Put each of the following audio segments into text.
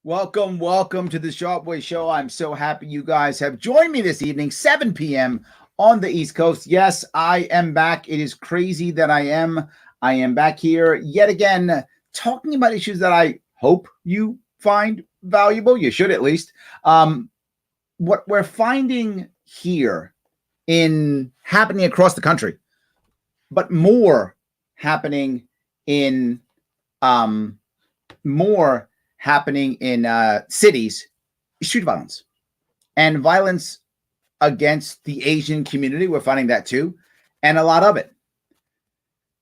Welcome to the Sharpe Way Show. I'm so happy you guys have joined me this evening, 7 p.m. on the East Coast. Yes, I am back. It is crazy that I am. I am back here yet again, talking about issues that I hope you find valuable. You should at least. What we're finding here in happening across the country, but more happening in more happening in cities, street violence and violence against the Asian community. We're finding that too, and a lot of it.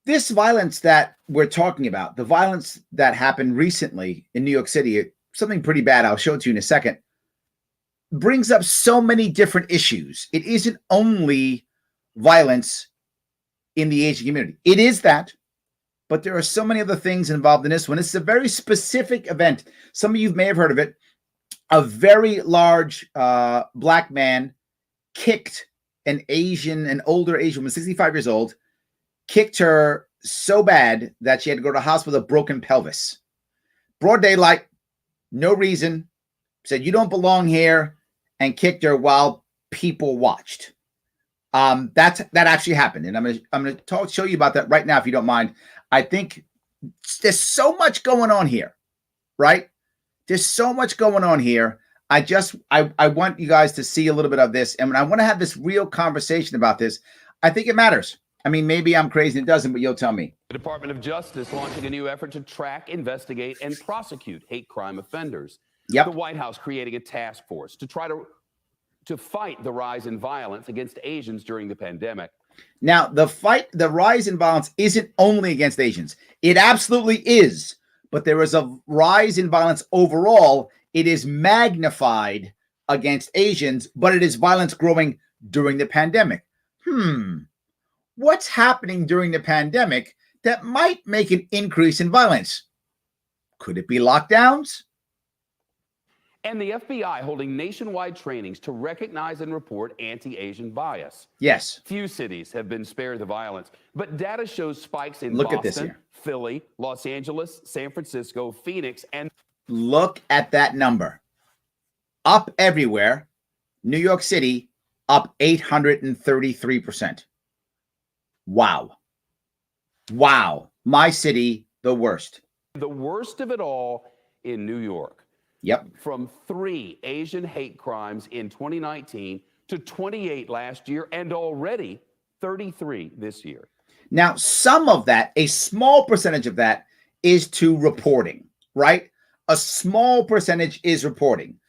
This violence that we're talking about, the violence that happened recently in New York City, something pretty bad, I'll show it to you in a second, brings up so many different issues. It isn't only violence in the Asian community. It is that, but there are so many other things involved in this one. It's a very specific event. Some of you may have heard of it. A very large black man kicked an older Asian woman, 65 years old, kicked her so bad that she had to go to the hospital with a broken pelvis. Broad daylight, no reason, said, "You don't belong here," and kicked her while people watched. That actually happened, and I'm gonna show you about that right now if you don't mind. I think there's so much going on here, right? There's so much going on here. I want you guys to see a little bit of this, and I want to have this real conversation about this. I think it matters. I mean, maybe I'm crazy and it doesn't, but you'll tell me. The Department of Justice launching a new effort to track, investigate, and prosecute hate crime offenders. Yep. The White House creating a task force to try to fight the rise in violence against Asians during the pandemic. Now, the rise in violence isn't only against Asians. It absolutely is. But there is a rise in violence overall. It is magnified against Asians, but it is violence growing during the pandemic. What's happening during the pandemic that might make an increase in violence? Could it be lockdowns? And the FBI holding nationwide trainings to recognize and report anti-Asian bias. Yes. Few cities have been spared the violence, but data shows spikes in Look at this Boston, here. Philly, Los Angeles, San Francisco, Phoenix, and look at that number. Up everywhere. New York City up 833%. Wow. Wow. My city, the worst. The worst of it all in New York. Yep. From 3 Asian hate crimes in 2019 to 28 last year, and already 33 this year. Now, some of that, a small percentage of that, is to reporting, right? A small percentage is reporting.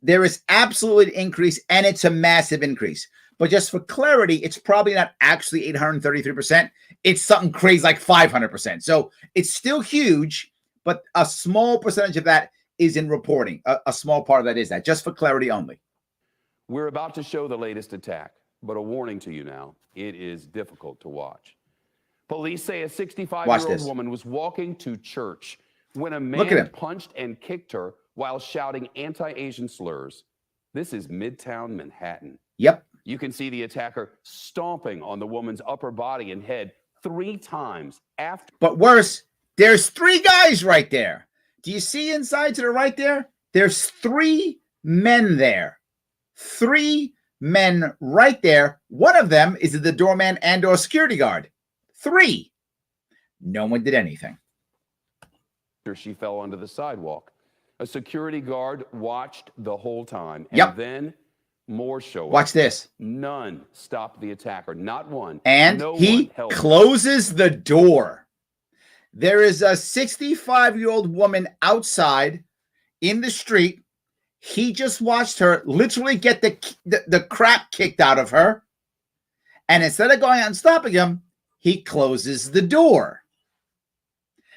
There is absolutely an increase, and it's a massive increase. But just for clarity, it's probably not actually 833%. It's something crazy like 500%. So it's still huge, but a small percentage of that is in reporting. A small part of that is that, just for clarity only. We're about to show the latest attack, but a warning to you now, it is difficult to watch. Police say a 65-year-old woman was walking to church when a man punched and kicked her while shouting anti-Asian slurs. This is Midtown Manhattan. Yep. You can see the attacker stomping on the woman's upper body and head 3 times after. But worse, there's 3 guys right there. Do you see inside to the right there? There's 3 men there. 3 men right there. One of them is the doorman and or security guard. 3. No one did anything. She fell onto the sidewalk. A security guard watched the whole time. And then more show up. Watch this. None stopped the attacker. Not one. And he closes the door. There is a 65-year-old woman outside in the street. He just watched her literally get the crap kicked out of her. And instead of going out and stopping him, he closes the door.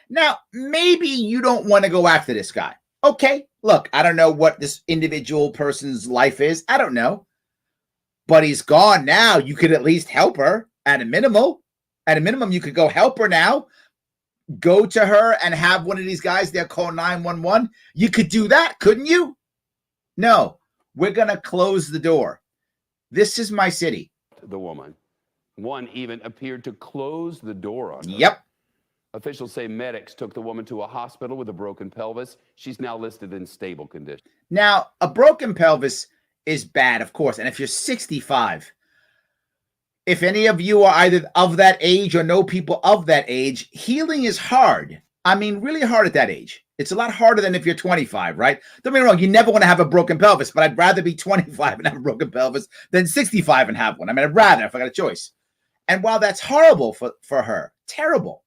Now, maybe you don't want to go after this guy. Okay, look, I don't know what this individual person's life is. I don't know. But he's gone now. You could at least help her at a minimum. At a minimum, you could go help her now. Go to her and have one of these guys there call 911. You could do that, couldn't you? No, we're going to close the door. This is my city. The woman. One even appeared to close the door on her. Yep. Officials say medics took the woman to a hospital with a broken pelvis. She's now listed in stable condition. Now, a broken pelvis is bad, of course. And if you're 65, if any of you are either of that age or know people of that age, healing is hard. I mean, really hard at that age. It's a lot harder than if you're 25, right? Don't get me wrong, you never want to have a broken pelvis, but I'd rather be 25 and have a broken pelvis than 65 and have one. I mean, I'd rather if I got a choice. And while that's horrible for her, terrible.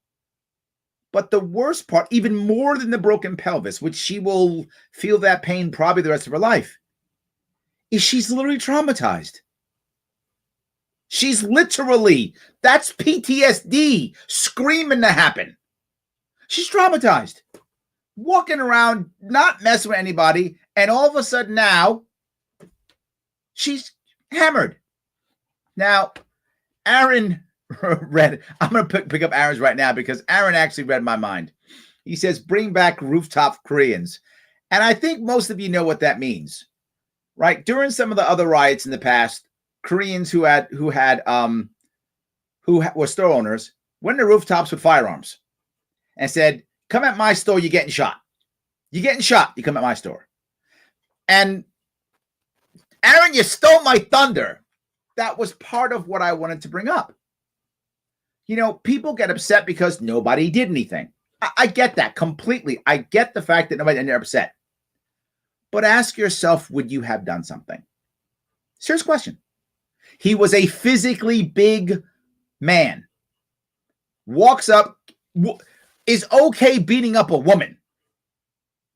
But the worst part, even more than the broken pelvis, which she will feel that pain probably the rest of her life, is she's literally traumatized. She's literally, that's PTSD screaming to happen. She's traumatized, walking around, not messing with anybody, and all of a sudden now, she's hammered. Now, Aaron read, I'm going to pick up Aaron's right now because Aaron actually read my mind. He says, bring back rooftop Koreans. And I think most of you know what that means, right? During some of the other riots in the past, Koreans who were store owners went to rooftops with firearms and said, come at my store, you're getting shot. You're getting shot. You come at my store. And Aaron, you stole my thunder. That was part of what I wanted to bring up. You know, people get upset because nobody did anything. I get that completely. I get the fact that nobody ended up upset. But ask yourself, would you have done something? Serious question. He was a physically big man. Walks up, is okay beating up a woman.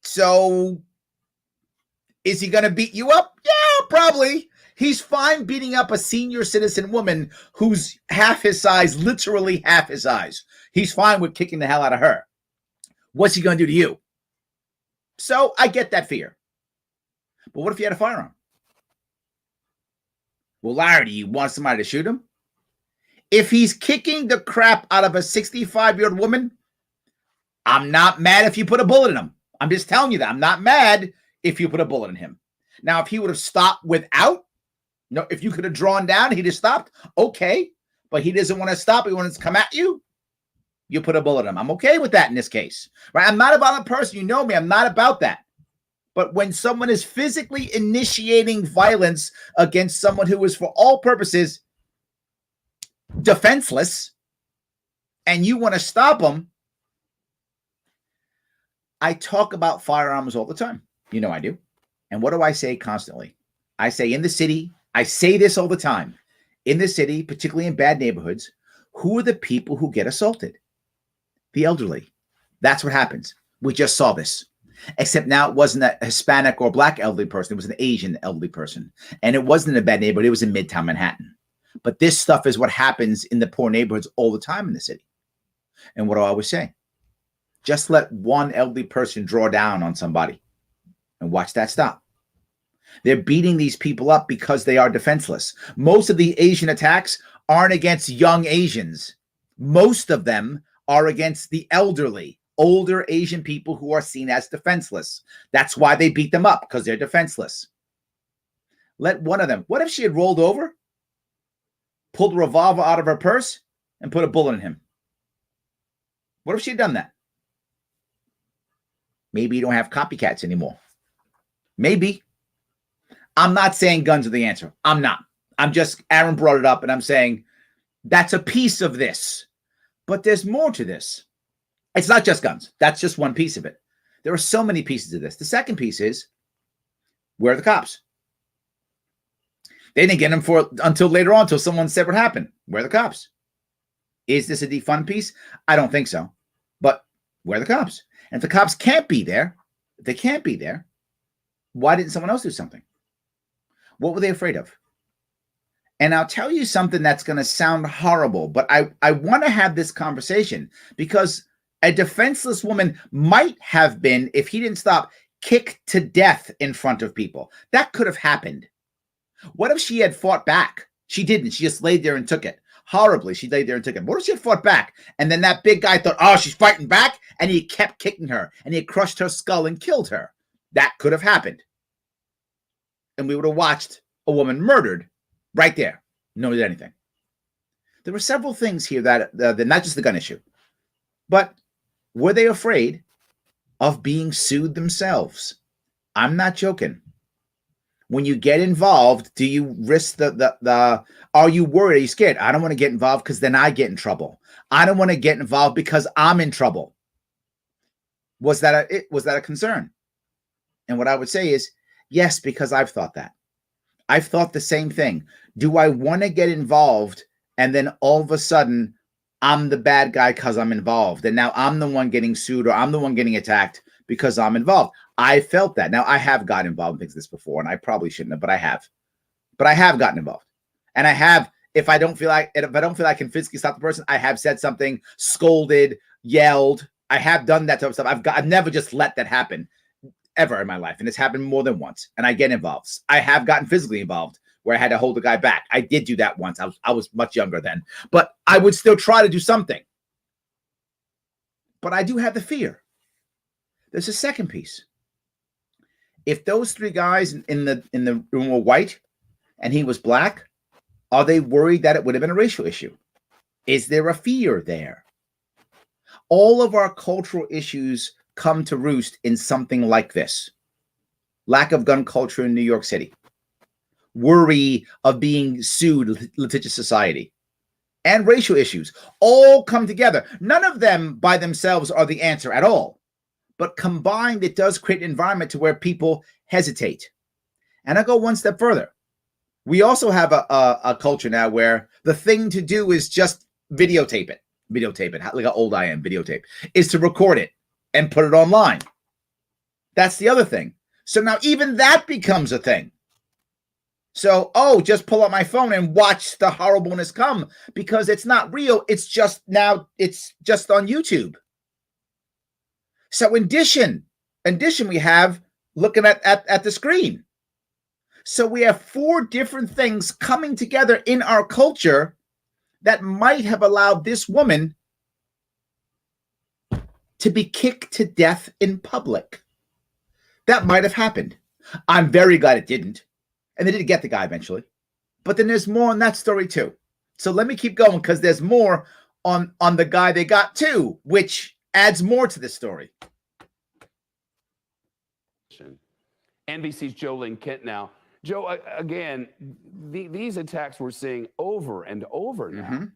So, is he going to beat you up? Yeah, probably. He's fine beating up a senior citizen woman who's half his size, literally half his size. He's fine with kicking the hell out of her. What's he going to do to you? So I get that fear. But what if you had a firearm? Well, Larry, do you want somebody to shoot him? If he's kicking the crap out of a 65-year-old woman, I'm not mad if you put a bullet in him. I'm just telling you that. I'm not mad if you put a bullet in him. Now, if he would have stopped without, no, if you could have drawn down, he'd have stopped. Okay. But he doesn't want to stop. He wants to come at you. You put a bullet in him. I'm okay with that in this case. Right? I'm not a violent person. You know me. I'm not about that. But when someone is physically initiating violence against someone who is, for all purposes, defenseless, and you want to stop them, I talk about firearms all the time. You know I do. And what do I say constantly? I say in the city, I say this all the time. In the city, particularly in bad neighborhoods, who are the people who get assaulted? The elderly. That's what happens. We just saw this. Except now it wasn't a Hispanic or Black elderly person. It was an Asian elderly person. And it wasn't in a bad neighborhood. It was in Midtown Manhattan. But this stuff is what happens in the poor neighborhoods all the time in the city. And what do I always say? Just let one elderly person draw down on somebody and watch that stop. They're beating these people up because they are defenseless. Most of the Asian attacks aren't against young Asians. Most of them are against the elderly, older Asian people who are seen as defenseless. That's why they beat them up, because they're defenseless. Let one of them. What if she had rolled over, pulled a revolver out of her purse, and put a bullet in him? What if she had done that? Maybe you don't have copycats anymore. Maybe. I'm not saying guns are the answer. I'm not. I'm just, Aaron brought it up, and I'm saying that's a piece of this. But there's more to this. It's not just guns. That's just one piece of it. There are so many pieces of this. The second piece is, where are the cops? They didn't get them until later on, until someone said what happened. Where are the cops? Is this a defund piece? I don't think so. But where are the cops? And if the cops can't be there, if they can't be there, why didn't someone else do something? What were they afraid of? And I'll tell you something that's going to sound horrible, but I want to have this conversation because a defenseless woman might have been, if he didn't stop, kicked to death in front of people. That could have happened. What if she had fought back? She didn't. She just laid there and took it. Horribly, she laid there and took it. What if she had fought back? And then that big guy thought, oh, she's fighting back. And he kept kicking her. And he crushed her skull and killed her. That could have happened. And we would have watched a woman murdered right there. Nobody did anything. There were several things here that not just the gun issue. But were they afraid of being sued themselves? I'm not joking. When you get involved, do you risk the are you worried? Are you scared? I don't want to get involved because then I get in trouble. I don't want to get involved because I'm in trouble. Was that a concern? And what I would say is yes, because I've thought that. I've thought the same thing. Do I want to get involved and then all of a sudden I'm the bad guy because I'm involved and now I'm the one getting sued or I'm the one getting attacked because I'm involved? I felt that. Now, I have gotten involved in things like this before, and I probably shouldn't have, but I have. But I have gotten involved. And I have, if I don't feel like I can physically stop the person, I have said something, scolded, yelled. I have done that type of stuff. I've never just let that happen ever in my life. And it's happened more than once. And I get involved. I have gotten physically involved where I had to hold the guy back. I did do that once. I was much younger then. But I would still try to do something. But I do have the fear. There's a second piece. If those three guys in the room were white and he was black, are they worried that it would have been a racial issue? Is there a fear there? All of our cultural issues come to roost in something like this. Lack of gun culture in New York City. Worry of being sued, litigious society. And racial issues all come together. None of them by themselves are the answer at all. But combined, it does create an environment to where people hesitate. And I go one step further. We also have a culture now where the thing to do is just videotape it. Like how old I am, videotape, is to record it and put it online. That's the other thing. So now even that becomes a thing. So, just pull up my phone and watch the horribleness come because it's not real. It's just on YouTube. So in addition, we have looking at the screen. So we have four different things coming together in our culture that might have allowed this woman to be kicked to death in public. That might have happened. I'm very glad it didn't. And they did get the guy eventually. But then there's more on that story too. So let me keep going because there's more on the guy they got too, which adds more to this story. NBC's Joe Lynn Kent now. Joe, again, these attacks we're seeing over and over now. Yeah.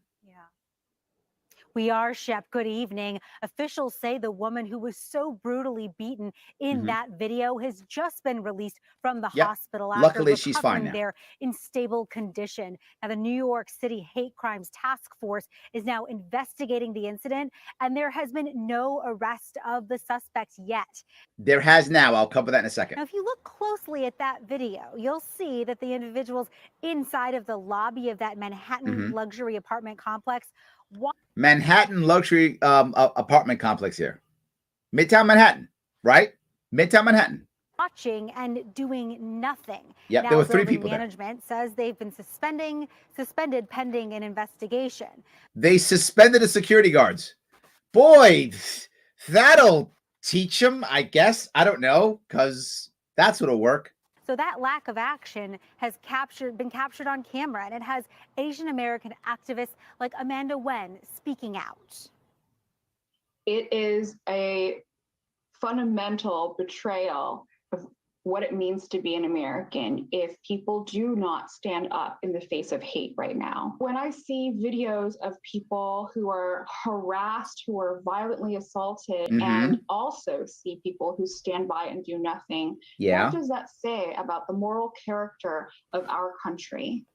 We are, Shep. Good evening. Officials say the woman who was so brutally beaten in that video has just been released from the hospital after luckily she's fine now. There in stable condition. Now, the New York City Hate Crimes Task Force is now investigating the incident, and there has been no arrest of the suspects yet. There has now. I'll cover that in a second. Now, if you look closely at that video, you'll see that the individuals inside of the lobby of that Manhattan luxury apartment complex. Manhattan luxury apartment complex here. Midtown Manhattan, right? Midtown Manhattan. Watching and doing nothing. Yeah, there were three people management says they've been suspended pending an investigation. They suspended the security guards. Boy, that'll teach them, I guess. I don't know, because that's what'll work. So that lack of action has been captured on camera, and it has Asian American activists like Amanda Wen speaking out. It is a fundamental betrayal of what it means to be an American if people do not stand up in the face of hate right now. When I see videos of people who are harassed, who are violently assaulted, and also see people who stand by and do nothing, what does that say about the moral character of our country?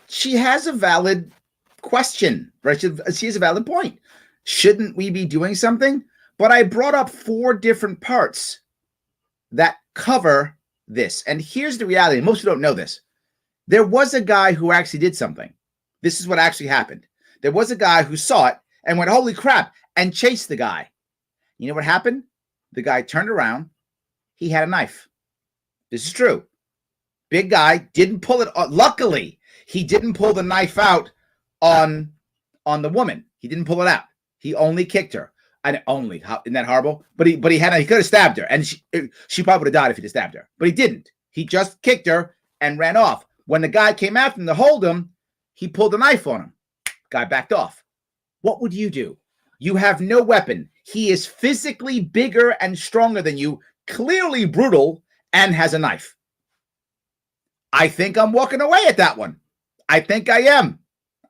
She has a valid question, right? She has a valid point. Shouldn't we be doing something? But I brought up four different parts that cover this. And here's the reality. Most people don't know this. There was a guy who actually did something. This is what actually happened. There was a guy who saw it and went, holy crap, and chased the guy. You know what happened? The guy turned around. He had a knife. This is true. Big guy, didn't pull it. Luckily, he didn't pull the knife out on the woman. He didn't pull it out. He only kicked her. And only, isn't that horrible? But he could have stabbed her, and she probably would have died if he had stabbed her. But he didn't. He just kicked her and ran off. When the guy came after him to hold him, he pulled a knife on him. Guy backed off. What would you do? You have no weapon. He is physically bigger and stronger than you, clearly brutal, and has a knife. I think I'm walking away at that one. I think I am.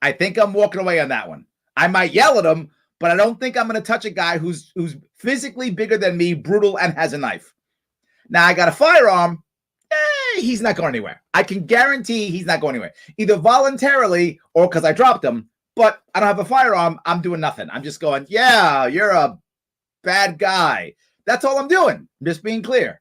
I think I'm walking away on that one. I might yell at him, but I don't think I'm going to touch a guy who's physically bigger than me, brutal, and has a knife. Now, I got a firearm. He's not going anywhere. I can guarantee he's not going anywhere, either voluntarily or because I dropped him. But I don't have a firearm. I'm doing nothing. I'm just going, yeah, you're a bad guy. That's all I'm doing. I'm just being clear.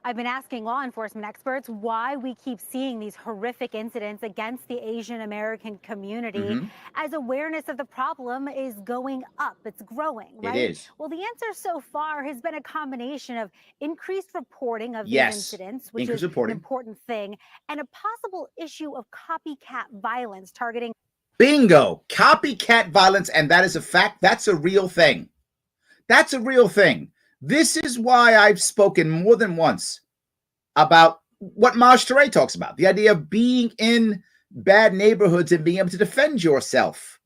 I've been asking law enforcement experts why we keep seeing these horrific incidents against the Asian American community as awareness of the problem is going up. It's growing, right? It is. Well, the answer so far has been a combination of increased reporting of these incidents, which is an important thing, and a possible issue of copycat violence targeting. Bingo. Copycat violence. And that is a fact. That's a real thing. That's a real thing. This is why I've spoken more than once about what Maj Touré talks about, the idea of being in bad neighborhoods and being able to defend yourself.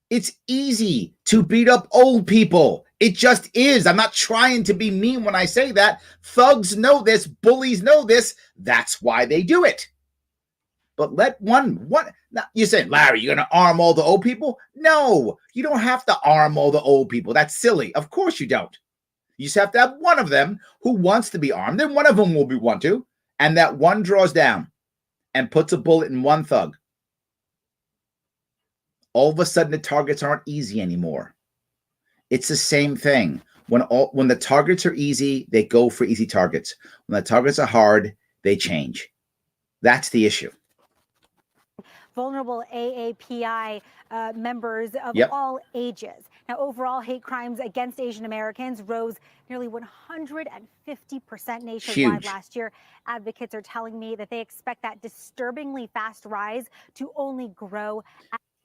It's easy to beat up old people. It just is. I'm not trying to be mean when I say that. Thugs know this. Bullies know this. That's why they do it. But let one now you say, Larry, you're going to arm all the old people? No, you don't have to arm all the old people. That's silly. Of course you don't. You just have to have one of them who wants to be armed, and one of them will want to, and that one draws down and puts a bullet in one thug. All of a sudden, the targets aren't easy anymore. It's the same thing. When the targets are easy, they go for easy targets. When the targets are hard, they change. That's the issue. Vulnerable AAPI members of all ages. Now, overall hate crimes against Asian Americans rose nearly 150% nationwide last year. Advocates are telling me that they expect that disturbingly fast rise to only grow.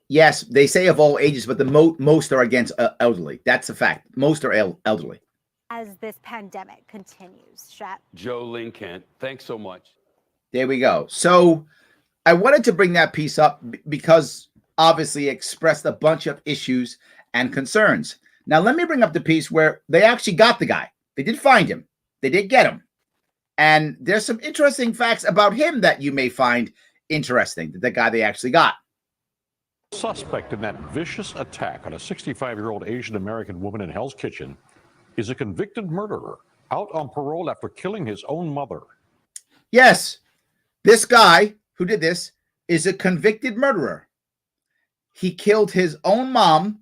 Yes, they say of all ages, but the most are against elderly. That's a fact. Most are elderly. As this pandemic continues, Sharpe. Joe Linkent, thanks so much. There we go. So I wanted to bring that piece up because obviously it expressed a bunch of issues and concerns. Now, let me bring up the piece where they actually got the guy. They did find him. They did get him. And there's some interesting facts about him that you may find interesting, the guy they actually got. Suspect in that vicious attack on a 65-year-old Asian American woman in Hell's Kitchen is a convicted murderer out on parole after killing his own mother. Yes, this guy who did this is a convicted murderer. He killed his own mom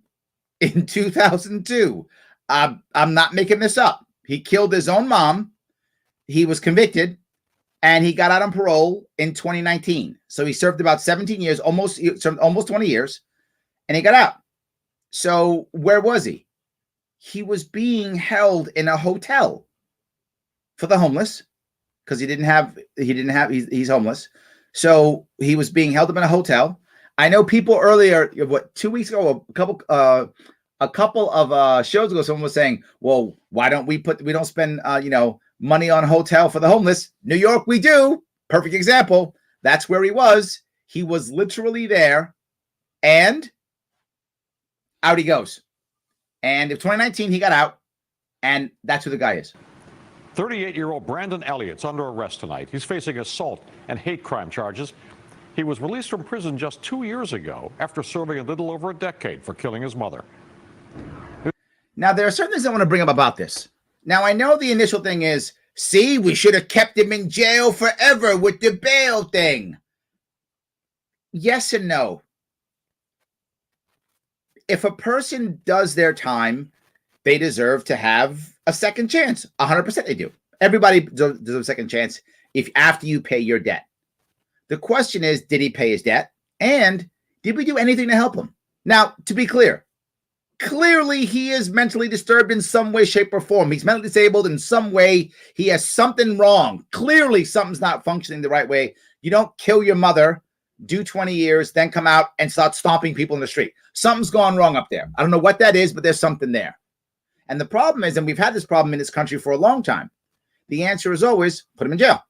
in 2002. I'm not making this up. He killed his own mom. He was convicted, and he got out on parole in 2019. So he served about 17 years, almost 20 years, and he got out. So where was he? He was being held in a hotel for the homeless because he's homeless. So he was being held up in a hotel. I know people earlier, 2 weeks ago, a couple of shows ago, someone was saying, well, why don't we don't spend, money on a hotel for the homeless? New York, we do. Perfect example. That's where he was. He was literally there, and out he goes. And in 2019, he got out, and that's who the guy is. 38-year-old Brandon Elliott's under arrest tonight. He's facing assault and hate crime charges. He was released from prison just 2 years ago after serving a little over a decade for killing his mother. Now, there are certain things I want to bring up about this. Now, I know the initial thing is, see, we should have kept him in jail forever with the bail thing. Yes and no. If a person does their time, they deserve to have a second chance. 100% they do. Everybody deserves a second chance after you pay your debt. The question is, did he pay his debt? And did we do anything to help him? Now, to be clear, clearly he is mentally disturbed in some way, shape, or form. He's mentally disabled in some way. He has something wrong. Clearly something's not functioning the right way. You don't kill your mother, do 20 years, then come out and start stomping people in the street. Something's gone wrong up there. I don't know what that is, but there's something there. And the problem is, and we've had this problem in this country for a long time, the answer is always put him in jail,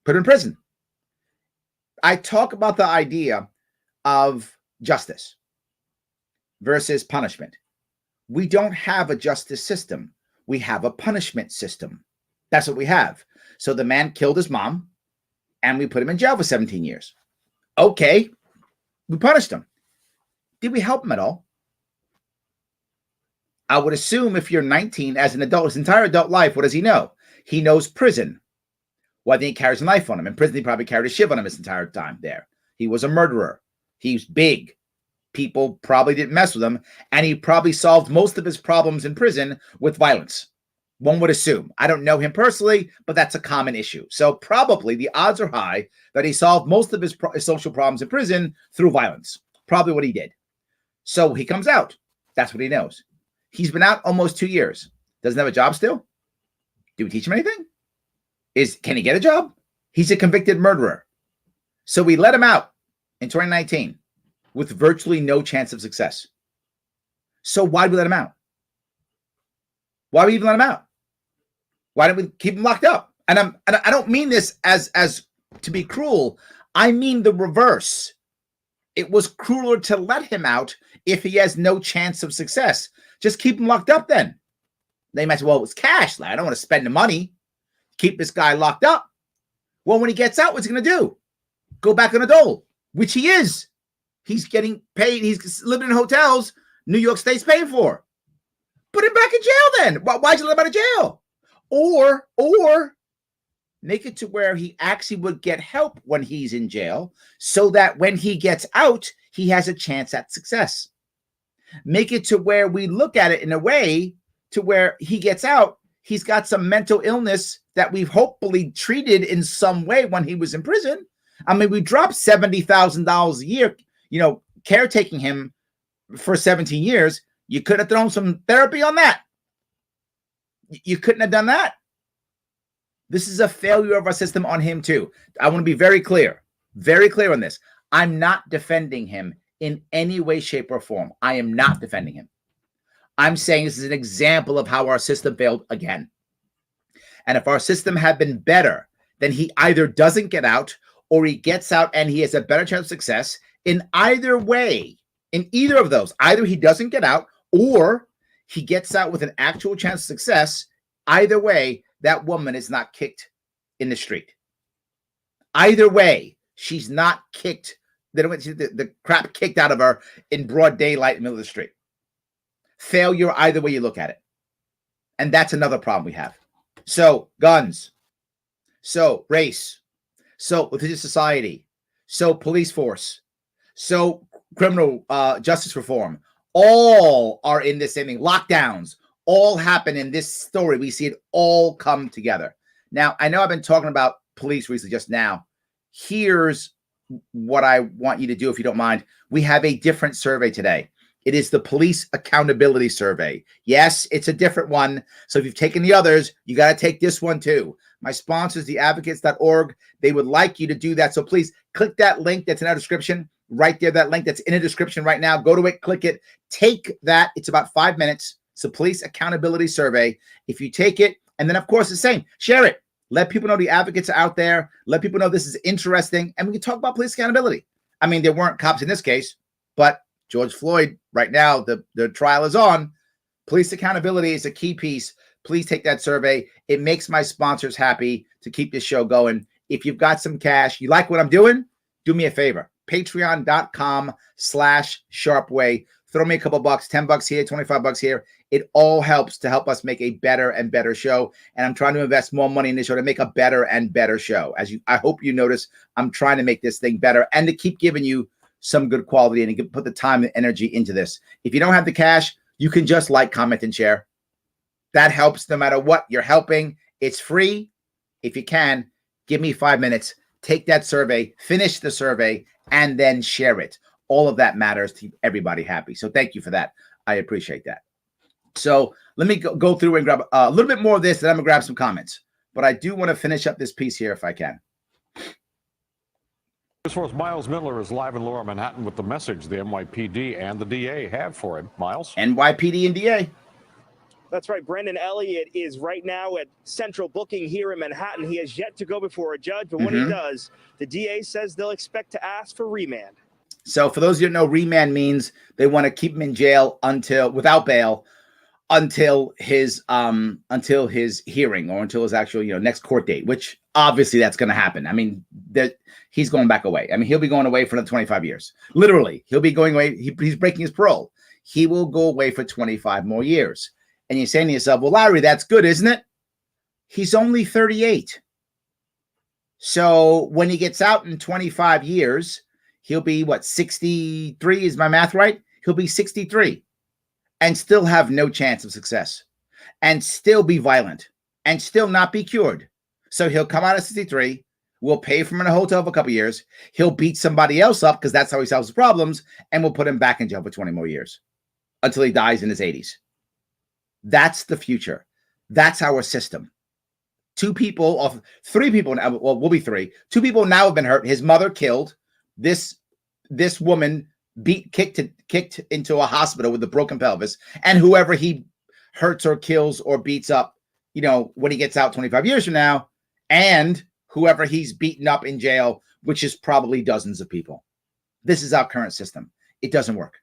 put him in prison. I talk about the idea of justice. versus punishment. We don't have a justice system. We have a punishment system. That's what we have. So the man killed his mom and we put him in jail for 17 years. Okay, we punished him. Did we help him at all? I would assume if you're 19 as an adult, his entire adult life, what does he know? He knows prison. Well, I think he carries a knife on him. In prison, he probably carried a shiv on him his entire time there. He was a murderer. He's big. People probably didn't mess with him. And he probably solved most of his problems in prison with violence. One would assume. I don't know him personally, but that's a common issue. So probably the odds are high that he solved most of his social problems in prison through violence. Probably what he did. So he comes out. That's what he knows. He's been out almost 2 years. Doesn't have a job still? Do we teach him anything? Can he get a job? He's a convicted murderer. So we let him out in 2019 with virtually no chance of success. So why did we let him out? Why did we even let him out? Why didn't we keep him locked up? And I don't mean this as to be cruel. I mean the reverse. It was crueler to let him out if he has no chance of success. Just keep him locked up then. They might say, well, it was cash. I don't want to spend the money. Keep this guy locked up. Well, when he gets out, what's he going to do? Go back on a dole, which he is. He's getting paid. He's living in hotels New York State's paying for. Put him back in jail then. Why'd you let him out of jail? Or make it to where he actually would get help when he's in jail so that when he gets out, he has a chance at success. Make it to where we look at it in a way to where he gets out, he's got some mental illness that we've hopefully treated in some way when he was in prison. I mean, we dropped $70,000 a year, caretaking him for 17 years. You could have thrown some therapy on that. You couldn't have done that. This is a failure of our system on him too. I want to be very clear on this. I'm not defending him in any way, shape, or form. I am not defending him. I'm saying this is an example of how our system failed again. And if our system had been better, then he either doesn't get out or he gets out and he has a better chance of success. In either way, in either of those, either he doesn't get out or he gets out with an actual chance of success. Either way, that woman is not kicked in the street. Either way, she's not kicked. They don't get the crap kicked out of her in broad daylight in the middle of the street. Failure either way you look at it. And that's another problem we have. So guns, so race, so litigious society, so police force, so criminal justice reform, all are in this same thing. Lockdowns all happen in this story. We see it all come together. Now, I know I've been talking about police recently just now. Here's what I want you to do, if you don't mind. We have a different survey today. It is the Police Accountability Survey. Yes, it's a different one. So if you've taken the others, you got to take this one too. My sponsors, theadvocates.org, they would like you to do that. So please click that link that's in our description right there. That link that's in the description right now. Go to it, click it, take that. It's about 5 minutes. It's a Police Accountability Survey. If you take it, and then of course the same, share it. Let people know the advocates are out there. Let people know this is interesting. And we can talk about police accountability. I mean, there weren't cops in this case, but George Floyd, right now, the trial is on. Police accountability is a key piece. Please take that survey. It makes my sponsors happy to keep this show going. If you've got some cash, you like what I'm doing, do me a favor. Patreon.com/Sharpe Way. Throw me a couple bucks, $10 here, $25 here. It all helps to help us make a better and better show. And I'm trying to invest more money in this show to make a better and better show. I hope you notice, I'm trying to make this thing better and to keep giving you some good quality and to put the time and energy into this. If you don't have the cash, you can just like, comment, and share. That helps no matter what you're helping. It's free. If you can, give me 5 minutes, take that survey, finish the survey, and then share it. All of that matters to keep everybody happy. So thank you for that. I appreciate that. So let me go through and grab a little bit more of this, and I'm going to grab some comments. But I do want to finish up this piece here if I can. News 4's Miles Miller is live in Lower Manhattan with the message the NYPD and the DA have for him. Miles? NYPD and DA. That's right. Brandon Elliott is right now at central booking here in Manhattan. He has yet to go before a judge, but when he does, the DA says they'll expect to ask for remand. So for those of you who know, remand means they want to keep him in jail without bail until his hearing or until his actual next court date, which obviously that's going to happen. I mean, that he's going back away. I mean, he'll be going away for another 25 years. Literally, he'll be going away. He's breaking his parole. He will go away for 25 more years. And you're saying to yourself, well, Larry, that's good, isn't it? He's only 38. So when he gets out in 25 years, he'll be, 63? Is my math right? He'll be 63 and still have no chance of success and still be violent and still not be cured. So he'll come out at 63. We'll pay for him in a hotel for a couple of years. He'll beat somebody else up because that's how he solves his problems. And we'll put him back in jail for 20 more years until he dies in his 80s. That's the future. That's our system. 3 people now, well, we'll be 3. 2 people now have been hurt. His mother killed. This woman kicked into a hospital with a broken pelvis, and whoever he hurts or kills or beats up, when he gets out 25 years from now, and whoever he's beaten up in jail, which is probably dozens of people. This is our current system. It doesn't work.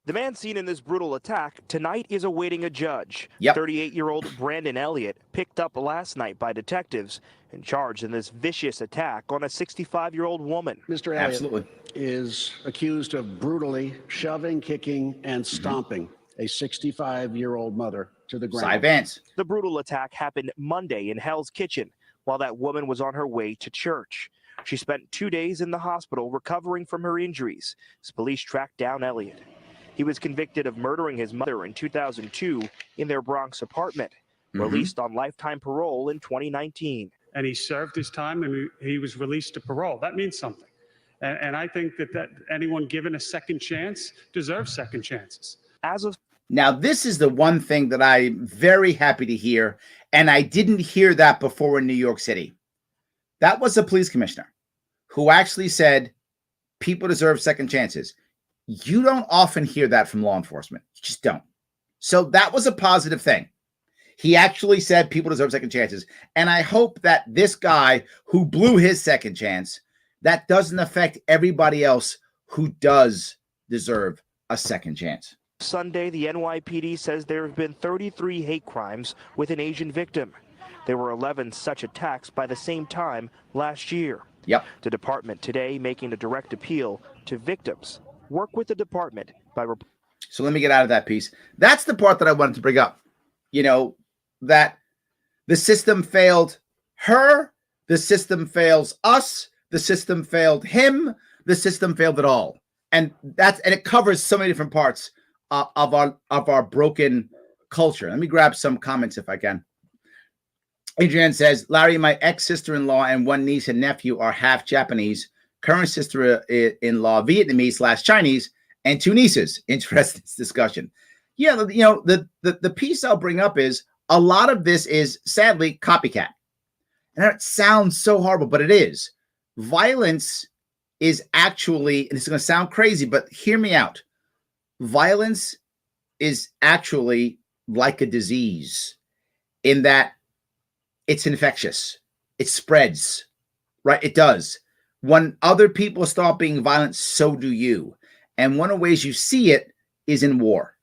The man seen in this brutal attack tonight is awaiting a judge. Yep. 38-year-old Brandon Elliott picked up last night by detectives and charged in this vicious attack on a 65-year-old woman. Mr. Elliott is accused of brutally shoving, kicking, and stomping a 65-year-old mother to the ground. Cy Vance. The brutal attack happened Monday in Hell's Kitchen while that woman was on her way to church. She spent 2 days in the hospital recovering from her injuries as police tracked down Elliott. He was convicted of murdering his mother in 2002 in their Bronx apartment, released on lifetime parole in 2019. And he served his time and he was released to parole. That means something. And I think that anyone given a second chance deserves second chances. Now, this is the one thing that I'm very happy to hear, and I didn't hear that before in New York City. That was a police commissioner who actually said people deserve second chances. You don't often hear that from law enforcement. You just don't. So that was a positive thing. He actually said people deserve second chances. And I hope that this guy who blew his second chance, that doesn't affect everybody else who does deserve a second chance. Sunday, the NYPD says there have been 33 hate crimes with an Asian victim. There were 11 such attacks by the same time last year. Yep. The department today making a direct appeal to victims. Work with the department by. So let me get out of that piece. That's the part that I wanted to bring up. That the system failed her, the system fails us, the system failed him, the system failed it all. And it covers so many different parts of our broken culture. Let me grab some comments if I can. Adrienne says, Larry, my ex-sister-in-law and one niece and nephew are half Japanese. Current sister-in-law, Vietnamese/Chinese, and 2 nieces. Interesting discussion. Yeah, the piece I'll bring up is a lot of this is sadly copycat. And that sounds so horrible, but it is. Violence is actually, and it's going to sound crazy, but hear me out. Violence is actually like a disease in that it's infectious. It spreads, right? It does. When other people start being violent, so do you. And one of the ways you see it is in war.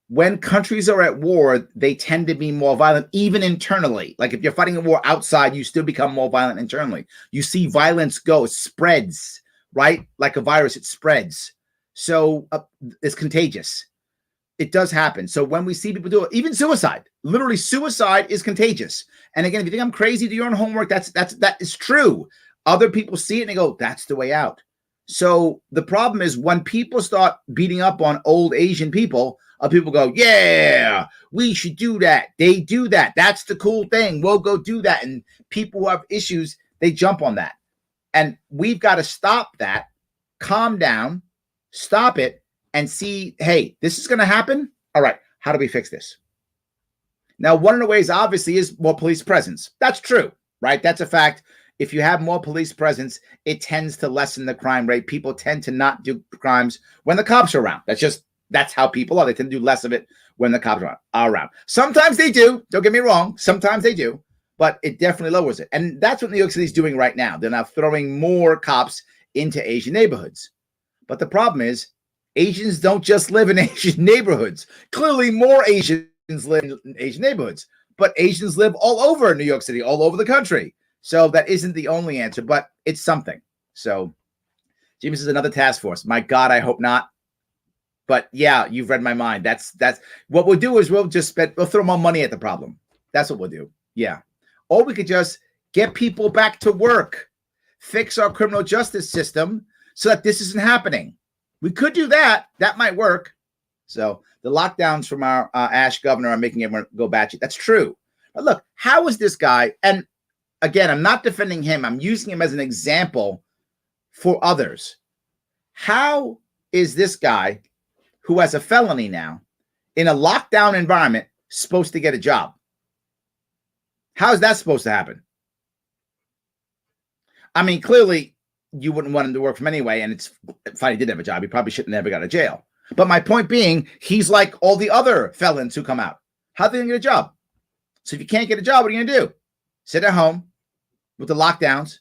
When countries are at war, they tend to be more violent, even internally. Like if you're fighting a war outside, you still become more violent internally. You see violence go, it spreads, right? Like a virus, it spreads. So it's contagious. It does happen. So when we see people do it, even suicide, literally suicide is contagious. And again, if you think I'm crazy, do your own homework. That is true. Other people see it and they go, that's the way out. So the problem is when people start beating up on old Asian people, people go, yeah, we should do that. They do that. That's the cool thing. We'll go do that. And people who have issues, they jump on that. And we've got to stop that, calm down, stop it, and see, hey, this is going to happen. All right, how do we fix this? Now, one of the ways, obviously, is more police presence. That's true, right? That's a fact. If you have more police presence, it tends to lessen the crime rate. People tend to not do crimes when the cops are around. That's how people are. They tend to do less of it when the cops are around. Sometimes they do. Don't get me wrong. Sometimes they do. But it definitely lowers it. And that's what New York City is doing right now. They're now throwing more cops into Asian neighborhoods. But the problem is Asians don't just live in Asian neighborhoods. Clearly more Asians live in Asian neighborhoods, but Asians live all over New York City, all over the country. So that isn't the only answer, but it's something. So Jimmy says another task force. My God, I hope not. But yeah, you've read my mind. That's what we'll do is we'll throw more money at the problem. That's what we'll do. Yeah. Or we could just get people back to work, fix our criminal justice system so that this isn't happening. We could do that. That might work. So the lockdowns from our Ash governor are making everyone go batshit. That's true. But look, how is this guy? And again, I'm not defending him. I'm using him as an example for others. How is this guy who has a felony now in a lockdown environment supposed to get a job? How is that supposed to happen? I mean, clearly you wouldn't want him to work from anyway. And it's fine. He did have a job. He probably shouldn't have never got out of jail. But my point being, he's like all the other felons who come out. How are they going to get a job? So if you can't get a job, what are you going to do? Sit at home with the lockdowns,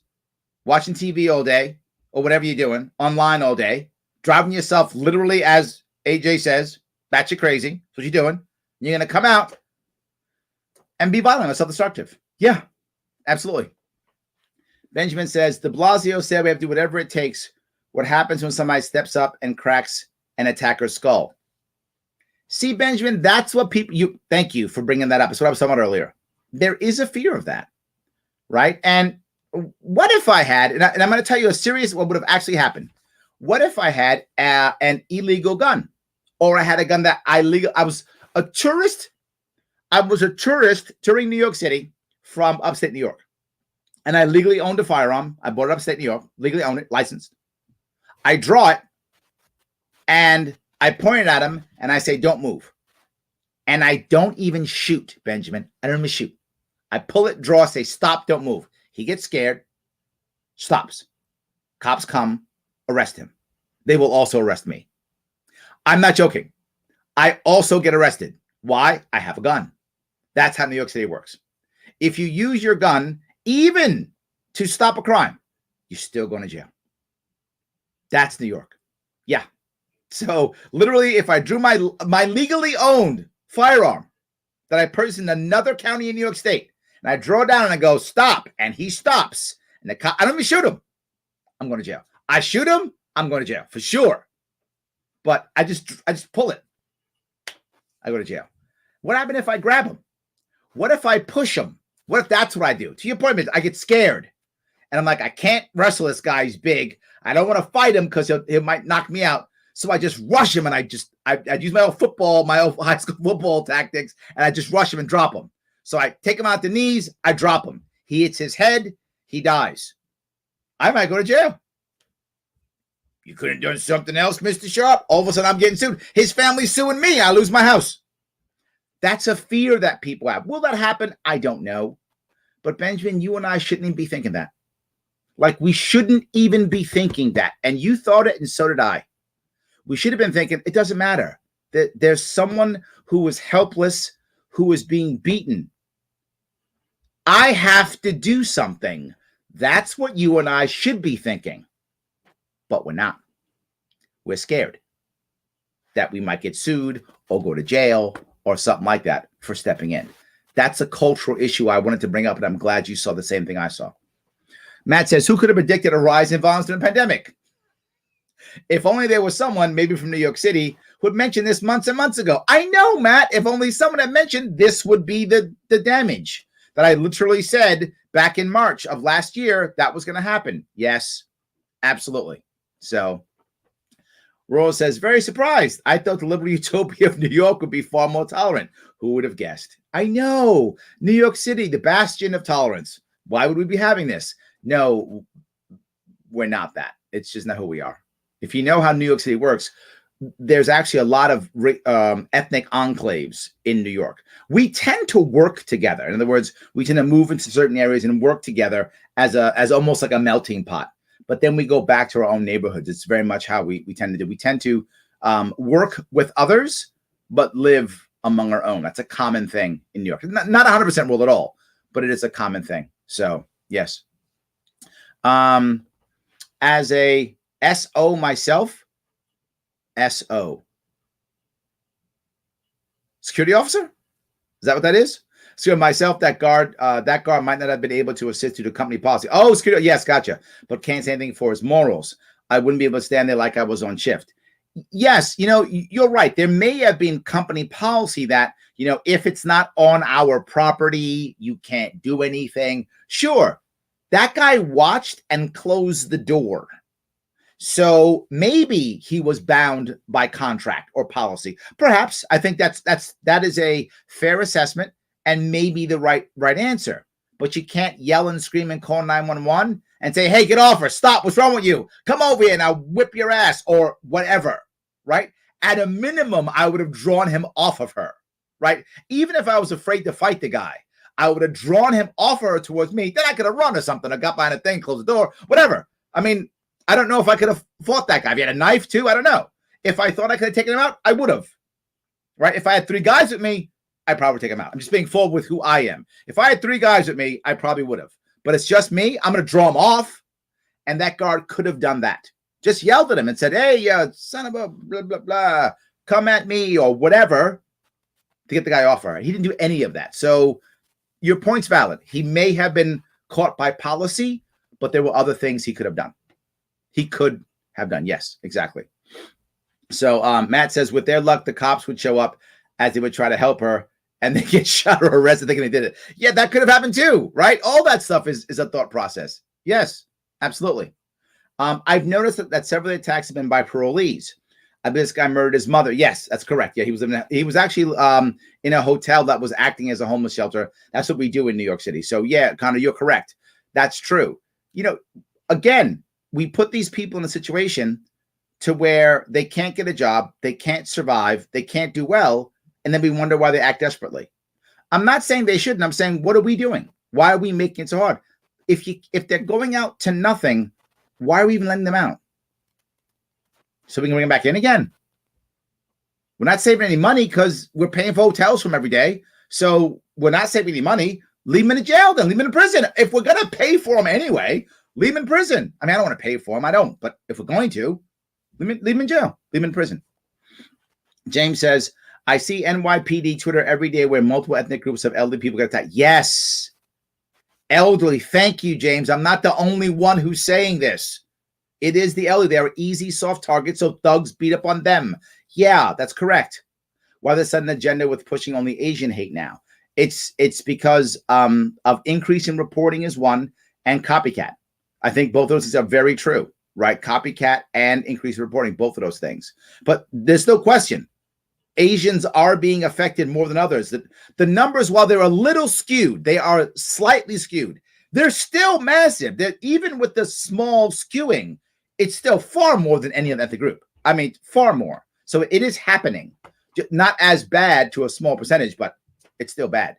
watching TV all day or whatever you're doing, online all day, driving yourself literally, as AJ says, batshit crazy. That's what you're doing. You're going to come out and be violent or self-destructive. Yeah, absolutely. Benjamin says, de Blasio said we have to do whatever it takes. What happens when somebody steps up and cracks an attacker's skull? See, Benjamin, that's what people, thank you for bringing that up. It's what I was talking about earlier. There is a fear of that, right? And what if I had, and I'm going to tell you a serious, what would have actually happened. What if I had an illegal gun, or I had a gun that I was a tourist. I was a tourist touring New York City from upstate New York. And I legally owned a firearm. I bought it upstate New York, legally owned it, licensed. I draw it, and I point it at him, and I say, don't move. And I don't even shoot, Benjamin. I don't even shoot. I pull it, draw, say, stop, don't move. He gets scared, stops. Cops come, arrest him. They will also arrest me. I'm not joking. I also get arrested. Why? I have a gun. That's how New York City works. If you use your gun, even to stop a crime, you're still going to jail. That's New York. Yeah. So literally, if I drew my legally owned firearm that I purchased in another county in New York State, and I draw down and I go, stop, and he stops, and the cop, I don't even shoot him, I'm going to jail. I shoot him, I'm going to jail for sure. But I just pull it. I go to jail. What happened if I grab him? What if I push him? What if that's what I do? To your point, I get scared. And I'm like, I can't wrestle this guy. He's big. I don't want to fight him because he might knock me out. So I just rush him, and I use my old high school football tactics, and I just rush him and drop him. So I take him out the knees, I drop him. He hits his head, he dies. I might go to jail. You could have done something else, Mr. Sharpe. All of a sudden I'm getting sued. His family's suing me. I lose my house. That's a fear that people have. Will that happen? I don't know. But Benjamin, you and I shouldn't even be thinking that. Like, we shouldn't even be thinking that. And you thought it, and so did I. We should have been thinking, it doesn't matter. There's someone who is helpless, who is being beaten. I have to do something. That's what you and I should be thinking. But we're not. We're scared that we might get sued or go to jail or something like that for stepping in. That's a cultural issue I wanted to bring up, and I'm glad you saw the same thing I saw. Matt says, who could have predicted a rise in violence during the pandemic? If only there was someone, maybe from New York City, who had mentioned this months and months ago. I know, Matt, if only someone had mentioned this would be the damage that I literally said back in March of last year that was going to happen. Yes, absolutely. So Rose says, very surprised. I thought the liberal utopia of New York would be far more tolerant. Who would have guessed? I know. New York City, the bastion of tolerance. Why would we be having this? No, we're not that. It's just not who we are. If you know how New York City works, there's actually a lot of ethnic enclaves in New York. We tend to work together. In other words, we tend to move into certain areas and work together as almost like a melting pot. But then we go back to our own neighborhoods. It's very much how we tend to do. We tend to work with others, but live among our own. That's a common thing in New York. Not 100% rule at all, but it is a common thing. So, yes. as a SO myself, SO. Security officer? Is that what that is? So myself, that guard might not have been able to assist due to company policy. Oh, security, yes, gotcha. But can't say anything for his morals. I wouldn't be able to stand there like I was on shift. Yes, you're right. There may have been company policy that, if it's not on our property, you can't do anything. Sure, that guy watched and closed the door. So maybe he was bound by contract or policy. Perhaps. I think that is a fair assessment and maybe the right answer. But you can't yell and scream and call 911 and say, hey, get off her. Stop. What's wrong with you? Come over here and I'll whip your ass or whatever, right? At a minimum, I would have drawn him off of her, right? Even if I was afraid to fight the guy, I would have drawn him off of her towards me. Then I could have run or something. I got behind a thing, closed the door, whatever. I mean, I don't know if I could have fought that guy. If he had a knife too, I don't know. If I thought I could have taken him out, I would have, right? If I had 3 guys with me, I'd probably take him out. I'm just being full with who I am. If I had 3 guys with me, I probably would have. But it's just me. I'm going to draw him off. And that guard could have done that. Just yelled at him and said, hey, son of a blah, blah, blah, come at me or whatever to get the guy off her. He didn't do any of that. So your point's valid. He may have been caught by policy, but there were other things he could have done. He could have done. Yes, exactly. So Matt says, with their luck, the cops would show up as they would try to help her and they get shot or arrested thinking they did it. Yeah, that could have happened too, right? All that stuff is a thought process. Yes, absolutely. I've noticed that several of the attacks have been by parolees. I bet this guy murdered his mother. Yes, that's correct. Yeah, he was actually in a hotel that was acting as a homeless shelter. That's what we do in New York City. So yeah, Connor, you're correct. That's true. Again, we put these people in a situation to where they can't get a job, they can't survive, they can't do well, and then we wonder why they act desperately. I'm not saying they shouldn't. I'm saying, what are we doing? Why are we making it so hard? If they're going out to nothing, why are we even letting them out? So we can bring them back in again. We're not saving any money because we're paying for hotels from every day. So we're not saving any money. Leave them in a jail then. Leave them in prison. If we're going to pay for them anyway, leave them in prison. I mean, I don't want to pay for them. I don't. But if we're going to, leave them in jail. Leave them in prison. James says, I see NYPD Twitter every day where multiple ethnic groups of elderly people get attacked. Yes. Elderly. Thank you, James. I'm not the only one who's saying this. It is the elderly. They are easy, soft targets, so thugs beat up on them. Yeah, that's correct. Why there's an agenda with pushing only Asian hate now? It's because of increase in reporting is one, and copycat. I think both those things are very true, right? Copycat and increased reporting, both of those things. But there's no question. Asians are being affected more than others. The numbers, while they're a little skewed, they are slightly skewed. They're still massive. Even with the small skewing, it's still far more than any other ethnic group. I mean, far more. So it is happening. Not as bad to a small percentage, but it's still bad.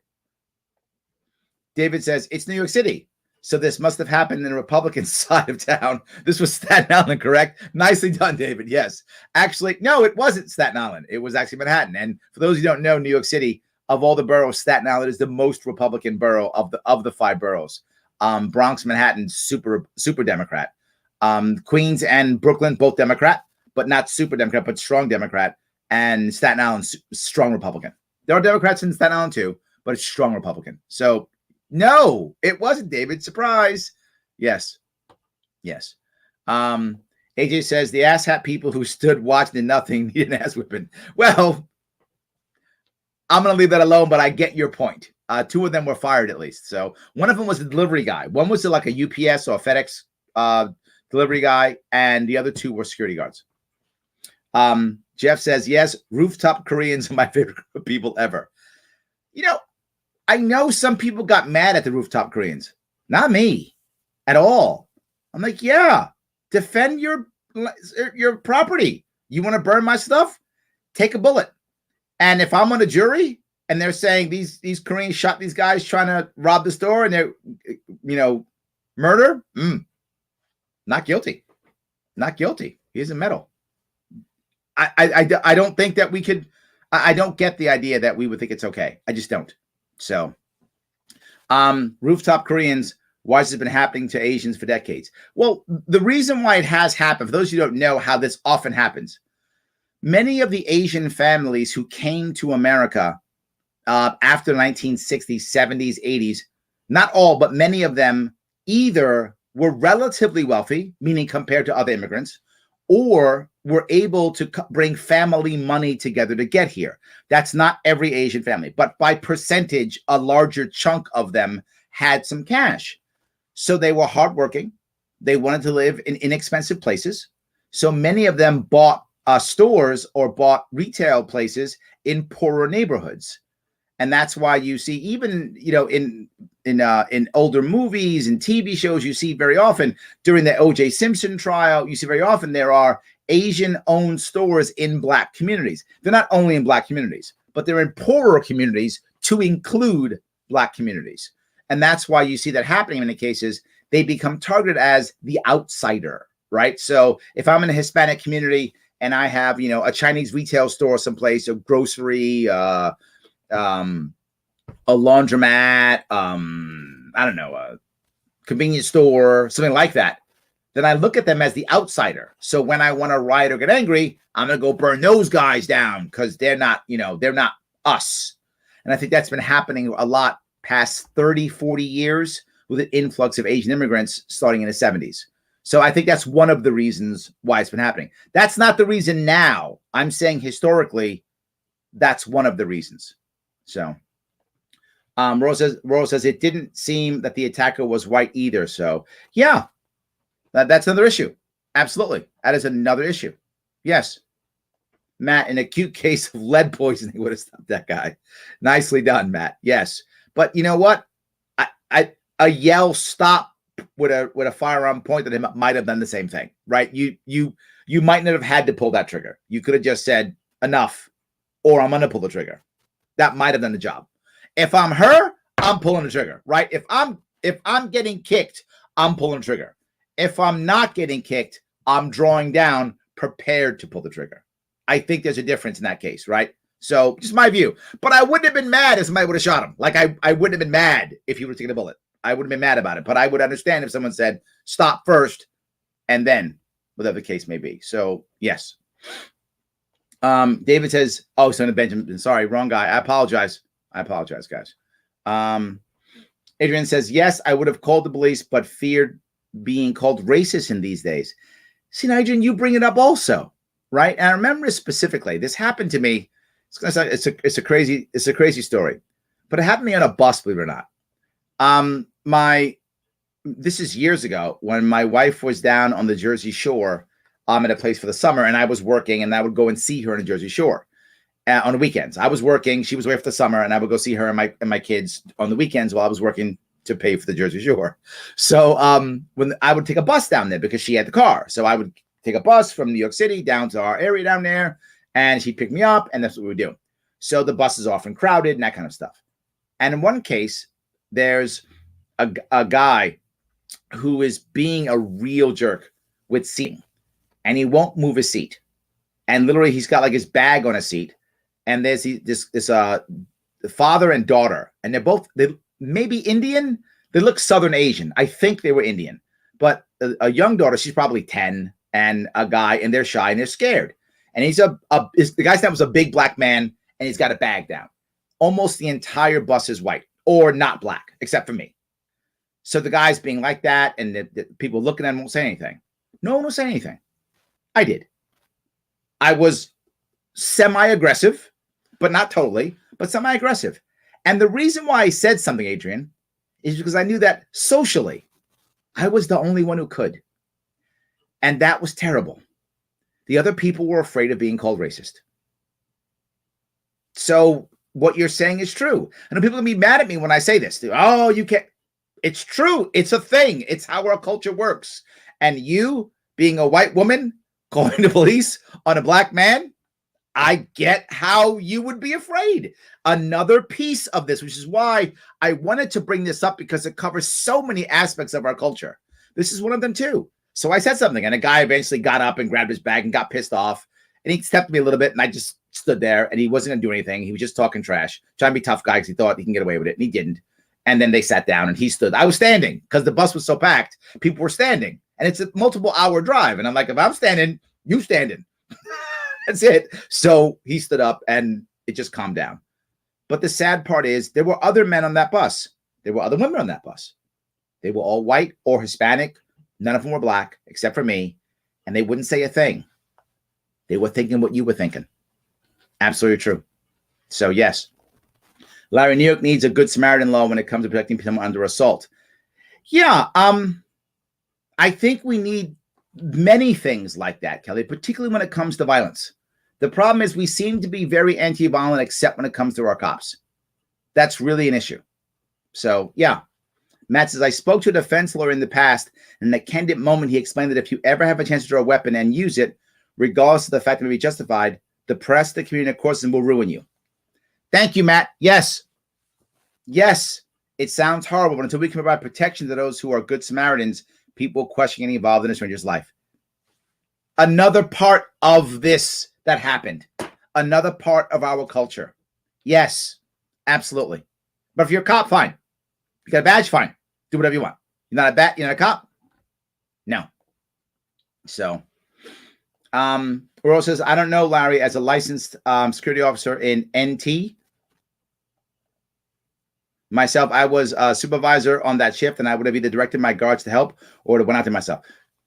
David says, it's New York City. So this must have happened in the Republican side of town. This was Staten Island, correct? Nicely done, David. Yes. Actually, no, it wasn't Staten Island. It was actually Manhattan. And for those who don't know, New York City, of all the boroughs, Staten Island is the most Republican borough of the 5 boroughs. Bronx, Manhattan, super Democrat. Queens and Brooklyn, both Democrat, but not super Democrat, but strong Democrat. And Staten Island, strong Republican. There are Democrats in Staten Island too, but it's strong Republican. So no, it wasn't, David. Surprise. Yes. AJ says the asshat people who stood watching and nothing need an ass whipping. Well, I'm going to leave that alone, but I get your point. 2 of them were fired at least. So one of them was the delivery guy. One was like a UPS or a FedEx delivery guy, and the other 2 were security guards. Jeff says, yes, rooftop Koreans are my favorite group of people ever. I know some people got mad at the rooftop Koreans. Not me at all. I'm like, yeah, defend your property. You want to burn my stuff? Take a bullet. And if I'm on a jury and they're saying these Koreans shot these guys trying to rob the store and they're, murder, not guilty. Not guilty. He isn't metal. I don't think that we could. I don't get the idea that we would think it's okay. I just don't. So, rooftop Koreans Why has it been happening to Asians for decades? Well, the reason why it has happened, for those who don't know how this often happens, many of the Asian families who came to America after the 1960s, 70s, 80s, not all, but many of them either were relatively wealthy, meaning compared to other immigrants, or were able to bring family money together to get here. That's not every Asian family, but by percentage, a larger chunk of them had some cash. So they were hardworking. They wanted to live in inexpensive places. So many of them bought stores or bought retail places in poorer neighborhoods. And that's why you see, even, you know, in older movies and TV shows, you see very often during the O.J. Simpson trial, you see very often there are Asian-owned stores in Black communities. They're not only in Black communities, but they're in poorer communities to include Black communities. And that's why you see that happening in many cases. They become targeted as the outsider, right? So if I'm in a Hispanic community and I have, you know, a Chinese retail store someplace, a grocery, a laundromat, I don't know, a convenience store, something like that, then I look at them as the outsider. So when I want to riot or get angry, I'm going to go burn those guys down because they're not, you know, they're not us. And I think that's been happening a lot past 30, 40 years with an influx of Asian immigrants starting in the 70s. So I think that's one of the reasons why it's been happening. That's not the reason now. I'm saying historically, that's one of the reasons. So Rose says it didn't seem that the attacker was white either. So yeah, that's another issue. Absolutely. That is another issue. Yes. Matt, in an acute case of lead poisoning would have stopped that guy. Nicely done, Matt. Yes. But you know what? A yell stop with a firearm pointed at him might have done the same thing, right? You might not have had to pull that trigger. You could have just said enough, or I'm gonna pull the trigger. That might have done the job. If I'm her, I'm pulling the trigger, right? If I'm getting kicked, I'm pulling the trigger. If I'm not getting kicked, I'm drawing down, prepared to pull the trigger. I think there's a difference in that case, right? So just my view. But I wouldn't have been mad if somebody would have shot him. Like I wouldn't have been mad if he would have taken a bullet. I wouldn't have been mad about it. But I would understand if someone said, stop first, and then whatever the case may be. So yes. David says, oh, son of Benjamin, sorry, wrong guy. I apologize, guys. Adrian says, yes, I would have called the police, but feared being called racist in these days. See, Adrian, you bring it up also, right? And I remember specifically, this happened to me. It's a crazy story, but it happened to me on a bus, believe it or not. This is years ago when my wife was down on the Jersey Shore at a place for the summer, and I was working, and I would go and see her on the Jersey Shore on the weekends. I was working, she was away for the summer, and I would go see her and my kids on the weekends while I was working to pay for the Jersey Shore. So when I would take a bus down there because she had the car, so I would take a bus from New York City down to our area down there, and she'd pick me up, and that's what we would do. So the bus is often crowded and that kind of stuff. And in one case, there's a guy who is being a real jerk with seating, and he won't move his seat. And literally, he's got like his bag on a seat, and there's this father and daughter, and they maybe Indian. They look Southern Asian. I think they were Indian, but a young daughter, she's probably 10, and a guy, and they're shy and they're scared. And the guy's name was a big black man, and he's got a bag down. Almost the entire bus is white or not black, except for me. So the guy's being like that, and the people looking at him won't say anything. No one will say anything. I did. I was semi-aggressive, but not totally, but semi-aggressive. And the reason why I said something, Adrian, is because I knew that socially, I was the only one who could. And that was terrible. The other people were afraid of being called racist. So what you're saying is true. I know people are going to be mad at me when I say this. Oh, you can't. It's true. It's a thing. It's how our culture works. And you, being a white woman, calling the police on a black man, I get how you would be afraid. Another piece of this, which is why I wanted to bring this up, because it covers so many aspects of our culture. This is one of them too. So I said something, and a guy eventually got up and grabbed his bag and got pissed off. And he stepped me a little bit, and I just stood there, and he wasn't going to do anything. He was just talking trash, trying to be tough guy because he thought he can get away with it, and he didn't. And then they sat down and he stood. I was standing because the bus was so packed. People were standing. And it's a multiple hour drive. And I'm like, if I'm standing, you standing. That's it. So he stood up and it just calmed down. But the sad part is there were other men on that bus. There were other women on that bus. They were all white or Hispanic. None of them were black except for me. And they wouldn't say a thing. They were thinking what you were thinking. Absolutely true. So yes, Larry, New York needs a good Samaritan law when it comes to protecting someone under assault. Yeah, I think we need many things like that, Kelly, particularly when it comes to violence. The problem is we seem to be very anti-violent except when it comes to our cops. That's really an issue. So, yeah. Matt says, I spoke to a defense lawyer in the past, and in a candid moment, he explained that if you ever have a chance to draw a weapon and use it, regardless of the fact that it may be justified, the press, the community, of course, will ruin you. Thank you, Matt. Yes. Yes. It sounds horrible, but until we can provide protection to those who are good Samaritans, people question getting involved in a stranger's life. Another part of this that happened. Another part of our culture. Yes, absolutely. But if you're a cop, fine. You got a badge, fine. Do whatever you want. You're not a cop? No. So, Earl says, I don't know, Larry, as a licensed security officer in NT. Myself, I was a supervisor on that shift, and I would have either directed my guards to help or went out there myself.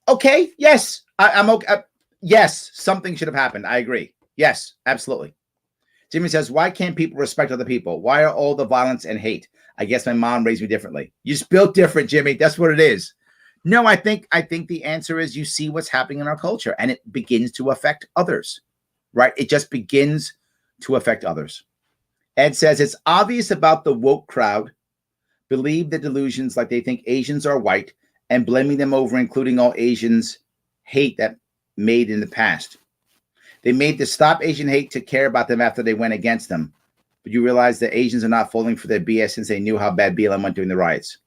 Okay, yes, I'm okay. Yes, something should have happened. I agree. Yes, absolutely. Jimmy says, why can't people respect other people? Why are all the violence and hate? I guess my mom raised me differently. You're just built different, Jimmy. That's what it is. No, I think the answer is you see what's happening in our culture, and it begins to affect others, right? It just begins to affect others. Ed says, it's obvious about the woke crowd believe the delusions like they think Asians are white and blaming them over, including all Asians hate that made in the past. They made the Stop Asian Hate to care about them after they went against them. But you realize that Asians are not falling for their BS since they knew how bad BLM went during the riots.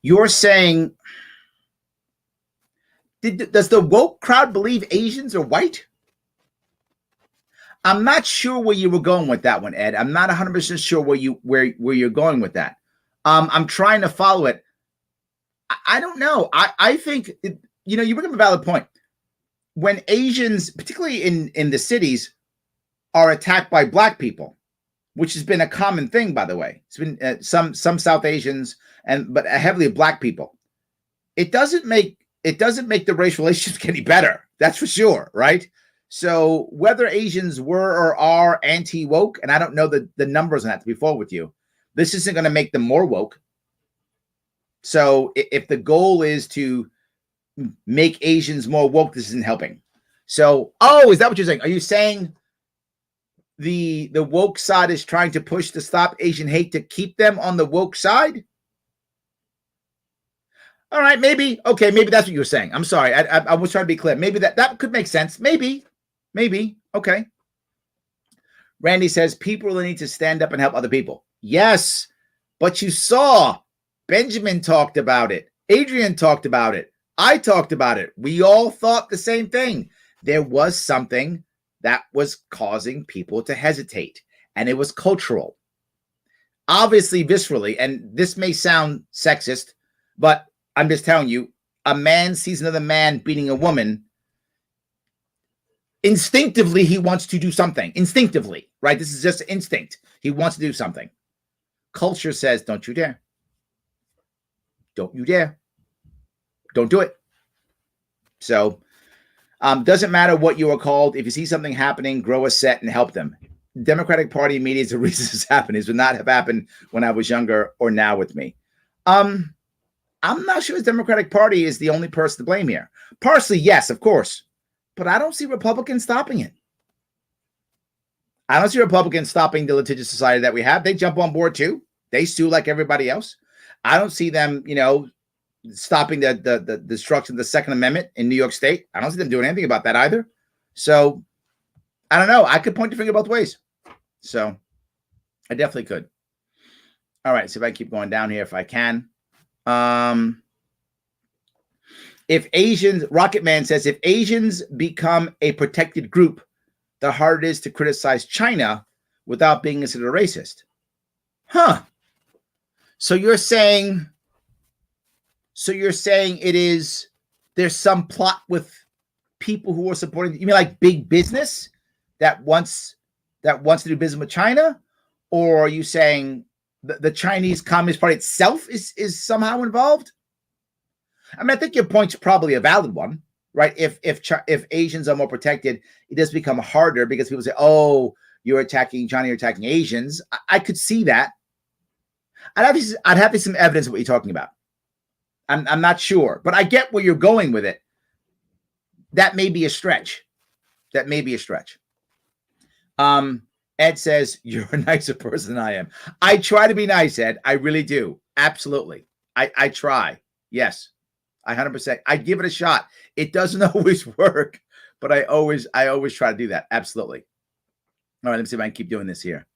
You're saying, does the woke crowd believe Asians are white? I'm not sure where you were going with that one, Ed. I'm not 100% sure where you're going with that. I'm trying to follow it. I don't know. I think, you bring up a valid point. When Asians, particularly in the cities, are attacked by black people, which has been a common thing, by the way. It's been some South Asians but heavily black people. It doesn't make the race relationships any better. That's for sure, right? So whether Asians were or are anti-woke, and I don't know the numbers on that to be forward with you, this isn't going to make them more woke. So if the goal is to make Asians more woke, this isn't helping. So, is that what you're saying? Are you saying the woke side is trying to push the Stop Asian Hate to keep them on the woke side? All right, maybe. Okay, maybe that's what you were saying. I'm sorry. I was trying to be clear. Maybe that could make sense. Maybe. Okay. Randy says people really need to stand up and help other people. Yes, but you saw Benjamin talked about it. Adrian talked about it. I talked about it. We all thought the same thing. There was something that was causing people to hesitate, and it was cultural. Obviously, viscerally, and this may sound sexist, but I'm just telling you, a man sees another man beating a woman. Instinctively, he wants to do something. Instinctively, right? This is just instinct. He wants to do something. Culture says, don't you dare. Don't you dare. Don't do it. So, doesn't matter what you are called. If you see something happening, grow a set and help them. Democratic Party media is the reason this is happening. This would not have happened when I was younger or now with me. I'm not sure the Democratic Party is the only person to blame here. Partially, yes, of course. But I don't see Republicans stopping it. I don't see Republicans stopping the litigious society that we have. They jump on board too. They sue like everybody else. I don't see them, stopping the destruction of the Second Amendment in New York State. I don't see them doing anything about that either. So I don't know. I could point the finger both ways. So I definitely could. All right. So if I keep going down here, if I can. If Asians, Rocket Man says, if Asians become a protected group, the harder it is to criticize China without being considered a racist. Huh. So you're saying there's some plot with people who are supporting, you mean like big business that wants to do business with China? Or are you saying the Chinese Communist Party itself is somehow involved? I mean, I think your point's probably a valid one, right? If Asians are more protected, it does become harder because people say, oh, you're attacking China, you're attacking Asians. I could see that. I'd have to see some evidence of what you're talking about. I'm not sure, but I get where you're going with it. That may be a stretch. Ed says, you're a nicer person than I am. I try to be nice, Ed. I really do. Absolutely. I try. Yes. 100%. I give it a shot. It doesn't always work, but I always try to do that. Absolutely. All right, let me see if I can keep doing this here.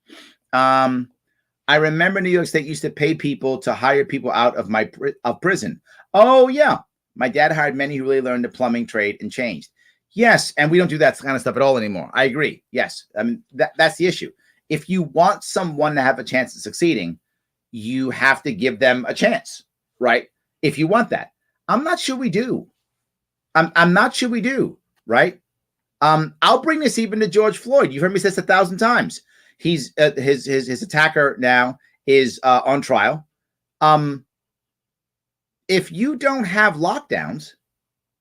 I remember New York State used to pay people to hire people out of prison. Oh, yeah. My dad hired many who really learned the plumbing trade and changed. Yes, and we don't do that kind of stuff at all anymore. I agree. Yes, I mean, that's the issue. If you want someone to have a chance of succeeding, you have to give them a chance, right? If you want that. I'm not sure we do. I'm not sure we do, right? I'll bring this even to George Floyd. You've heard me say this 1,000 times. He's his attacker now is on trial. If you don't have lockdowns,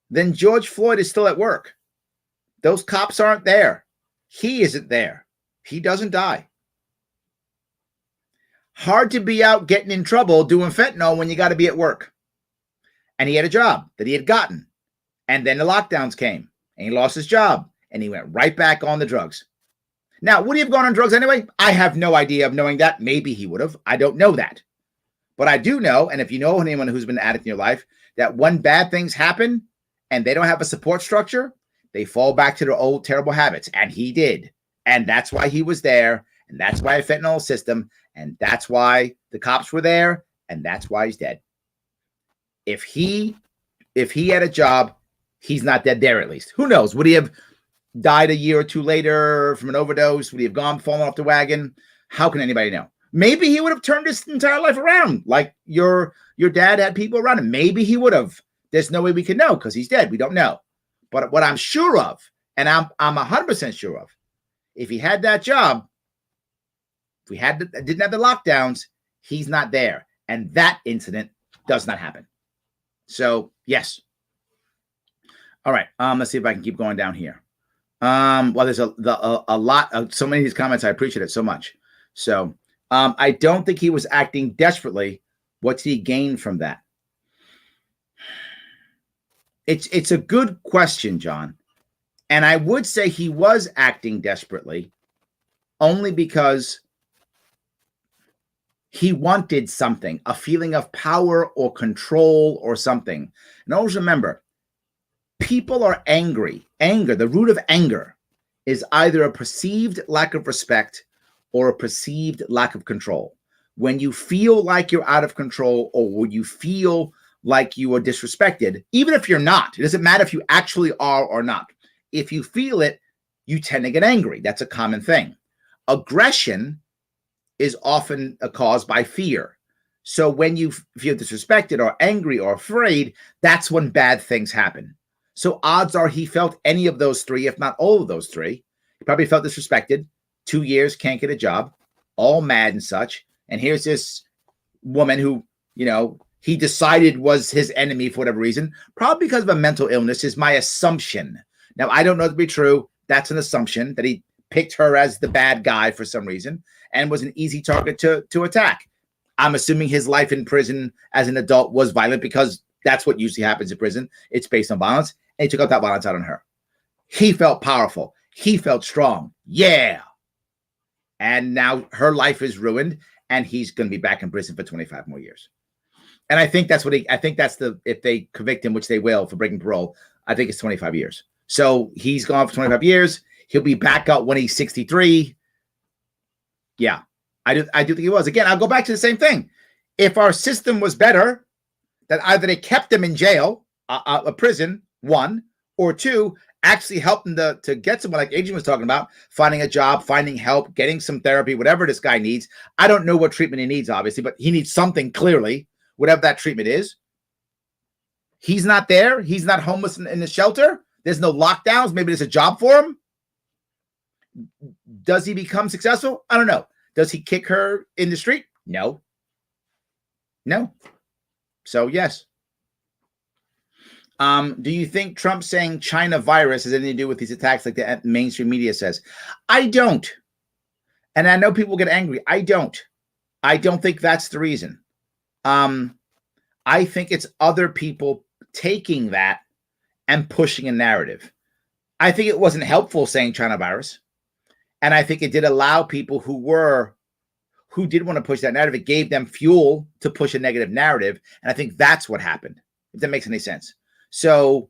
then George Floyd is still at work. Those cops aren't there. He isn't there. He doesn't die. Hard to be out getting in trouble doing fentanyl when you got to be at work. And he had a job that he had gotten. And then the lockdowns came and he lost his job and he went right back on the drugs. Now, would he have gone on drugs anyway? I have no idea of knowing that. Maybe he would have. I don't know that. But I do know, and if you know anyone who's been an addict in your life, that when bad things happen and they don't have a support structure, they fall back to their old terrible habits. And he did. And that's why he was there. And that's why a fentanyl system. And that's why the cops were there. And that's why he's dead. If he had a job, he's not dead there at least. Who knows? Would he have died a year or two later from an overdose? Would he have fallen off the wagon? How can anybody know? Maybe he would have turned his entire life around like your dad had people around him. Maybe he would have. There's no way we can know because he's dead. We don't know. But what I'm sure of, and I'm 100% sure of, if he had that job, if we didn't have the lockdowns, he's not there. And that incident does not happen. So, yes. All right. Let's see if I can keep going down here. Well, there's a lot of so many of these comments. I appreciate it so much. So, I don't think he was acting desperately. What's he gained from that? It's a good question, John. And I would say he was acting desperately only because he wanted something, a feeling of power or control or something. And always remember, people are angry. Anger, the root of anger, is either a perceived lack of respect or a perceived lack of control. When you feel like you're out of control or when you feel like you are disrespected, even if you're not, it doesn't matter if you actually are or not. If you feel it, you tend to get angry. That's a common thing. Aggression is often caused by fear. So when you feel disrespected or angry or afraid, that's when bad things happen. So odds are he felt any of those three, if not all of those three. He probably felt disrespected. 2 years, can't get a job, all mad and such. And here's this woman who, he decided was his enemy for whatever reason, probably because of a mental illness, is my assumption. Now, I don't know to be true. That's an assumption that he picked her as the bad guy for some reason and was an easy target to attack. I'm assuming his life in prison as an adult was violent because that's what usually happens in prison. It's based on violence. And he took out that violence out on her. He felt powerful. He felt strong. Yeah. And now her life is ruined and he's going to be back in prison for 25 more years. And I think that's if they convict him, which they will for breaking parole, I think it's 25 years. So he's gone for 25 years. He'll be back out when he's 63. Yeah, I do think he was. Again, I'll go back to the same thing. If our system was better, that either they kept him in jail, a prison, one, or two, actually help him to get someone like Adrian was talking about, finding a job, finding help, getting some therapy, whatever this guy needs. I don't know what treatment he needs, obviously, but he needs something clearly, whatever that treatment is. He's not there. He's not homeless in the shelter. There's no lockdowns. Maybe there's a job for him. Does he become successful? I don't know. Does he kick her in the street? No. No. So, yes. Do you think Trump saying China virus has anything to do with these attacks like the mainstream media says? I don't. And I know people get angry. I don't think that's the reason. I think it's other people taking that and pushing a narrative. I think it wasn't helpful saying China virus. And I think it did allow people who did want to push that narrative. It gave them fuel to push a negative narrative. And I think that's what happened, if that makes any sense. So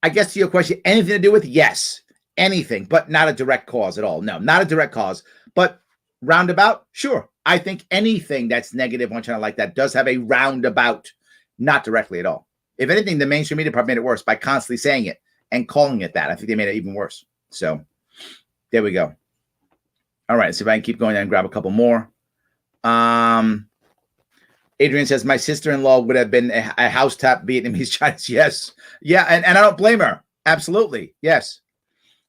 I guess to your question, anything to do with? Yes, anything, but not a direct cause at all. No, not a direct cause, but roundabout. Sure. I think anything that's negative on China like that does have a roundabout, not directly at all. If anything, the mainstream media probably made it worse by constantly saying it and calling it that. I think they made it even worse. So there we go. All right. So if I can keep going and grab a couple more. Adrian says, my sister-in-law would have been a house tap Vietnamese Chinese. Yes. Yeah. And I don't blame her. Absolutely. Yes.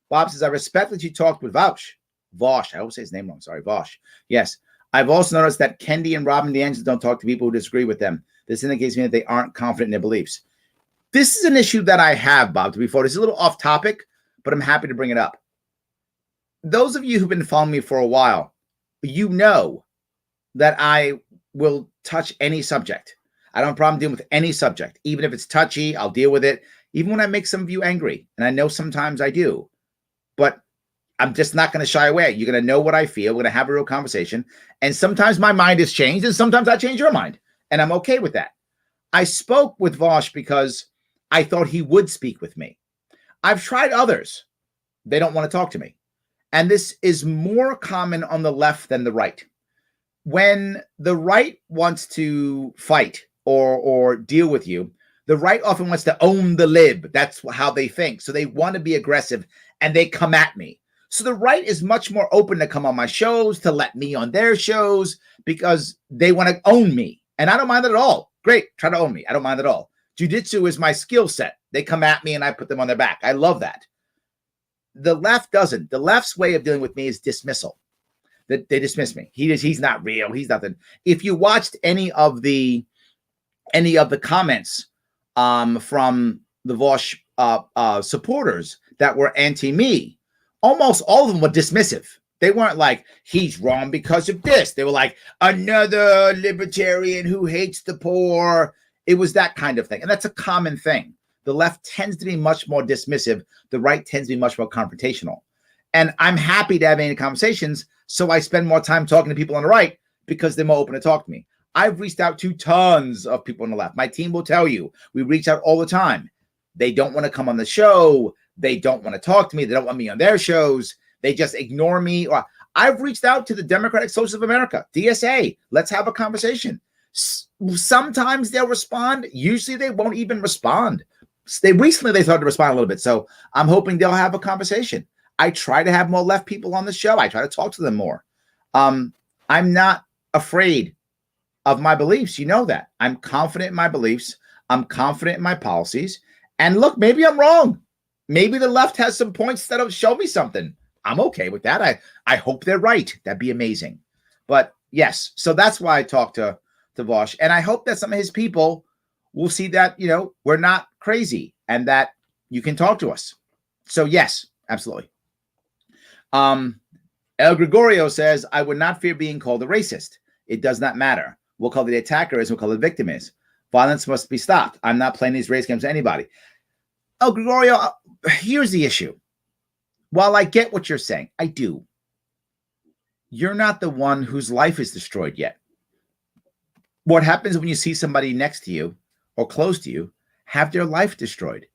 Bob says, I respect that you talked with Vosh. I always say his name wrong. Sorry. Vosh. Yes. I've also noticed that Kendi and Robin DeAngelo don't talk to people who disagree with them. This indicates to me that they aren't confident in their beliefs. This is an issue that I have, Bob, to be fair. It's a little off topic, but I'm happy to bring it up. Those of you who've been following me for a while, you know that I will touch any subject. I don't have a problem dealing with any subject. Even if it's touchy, I'll deal with it. Even when I make some of you angry. And I know sometimes I do. But I'm just not going to shy away. You're going to know what I feel. We're going to have a real conversation. And sometimes my mind has changed, and sometimes I change your mind. And I'm okay with that. I spoke with Vosh because I thought he would speak with me. I've tried others. They don't want to talk to me. And this is more common on the left than the right. When the right wants to fight or deal with you, the right often wants to own the lib. That's how they think. So they want to be aggressive, and they come at me. So the right is much more open to come on my shows, to let me on their shows, because they want to own me. And I don't mind that at all. Great. Try to own me. I don't mind at all. Jiu-jitsu is my skill set. They come at me and I put them on their back. I love that. The left doesn't. The left's way of dealing with me is dismissal. That they dismiss me. He's not real. He's nothing. If you watched any of the comments from the Vosh supporters that were anti-me, almost all of them were dismissive. They weren't like, he's wrong because of this. They were like, another libertarian who hates the poor. It was that kind of thing. And that's a common thing. The left tends to be much more dismissive. The right tends to be much more confrontational. And I'm happy to have any conversations, so I spend more time talking to people on the right because they're more open to talk to me. I've reached out to tons of people on the left. My team will tell you, we reach out all the time. They don't want to come on the show. They don't want to talk to me. They don't want me on their shows. They just ignore me. Or I've reached out to the Democratic Socialists of America, DSA. Let's have a conversation. Sometimes they'll respond. Usually they won't even respond. Recently they started to respond a little bit. So I'm hoping they'll have a conversation. I try to have more left people on the show. I try to talk to them more. I'm not afraid of my beliefs. You know that. I'm confident in my beliefs. I'm confident in my policies. And look, maybe I'm wrong. Maybe the left has some points that'll show me something. I'm okay with that. I hope they're right. That'd be amazing. But yes, so that's why I talked to Vosh. And I hope that some of his people will see that, we're not crazy and that you can talk to us. So yes, absolutely. El Gregorio says, I would not fear being called a racist. It does not matter. We'll call the attacker is, we'll call the victim is. Violence must be stopped. I'm not playing these race games to anybody. El Gregorio, here's the issue. While I get what you're saying, I do. You're not the one whose life is destroyed yet. What happens when you see somebody next to you or close to you have their life destroyed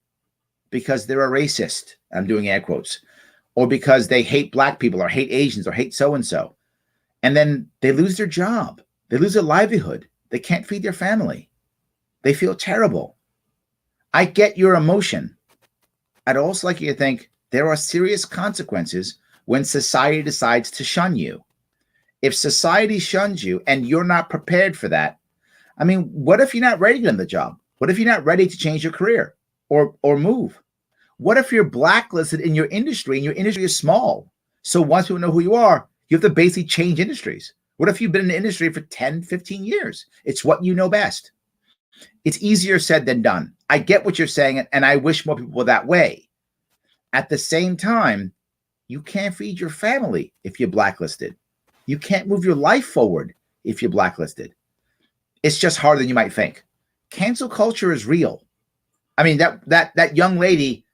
because they're a racist? I'm doing air quotes. Or because they hate black people or hate Asians or hate so-and-so. And then they lose their job. They lose their livelihood. They can't feed their family. They feel terrible. I get your emotion. I'd also like you to think there are serious consequences when society decides to shun you. If society shuns you and you're not prepared for that, I mean, what if you're not ready to get in the job? What if you're not ready to change your career or move? What if you're blacklisted in your industry and your industry is small? So once people know who you have to basically change industries. What if you've been in the industry for 10, 15 years? It's what you know best. It's easier said than done. I get what you're saying, and I wish more people were that way. At the same time, you can't feed your family if you're blacklisted. You can't move your life forward if you're blacklisted. It's just harder than you might think. Cancel culture is real. I mean, that young lady,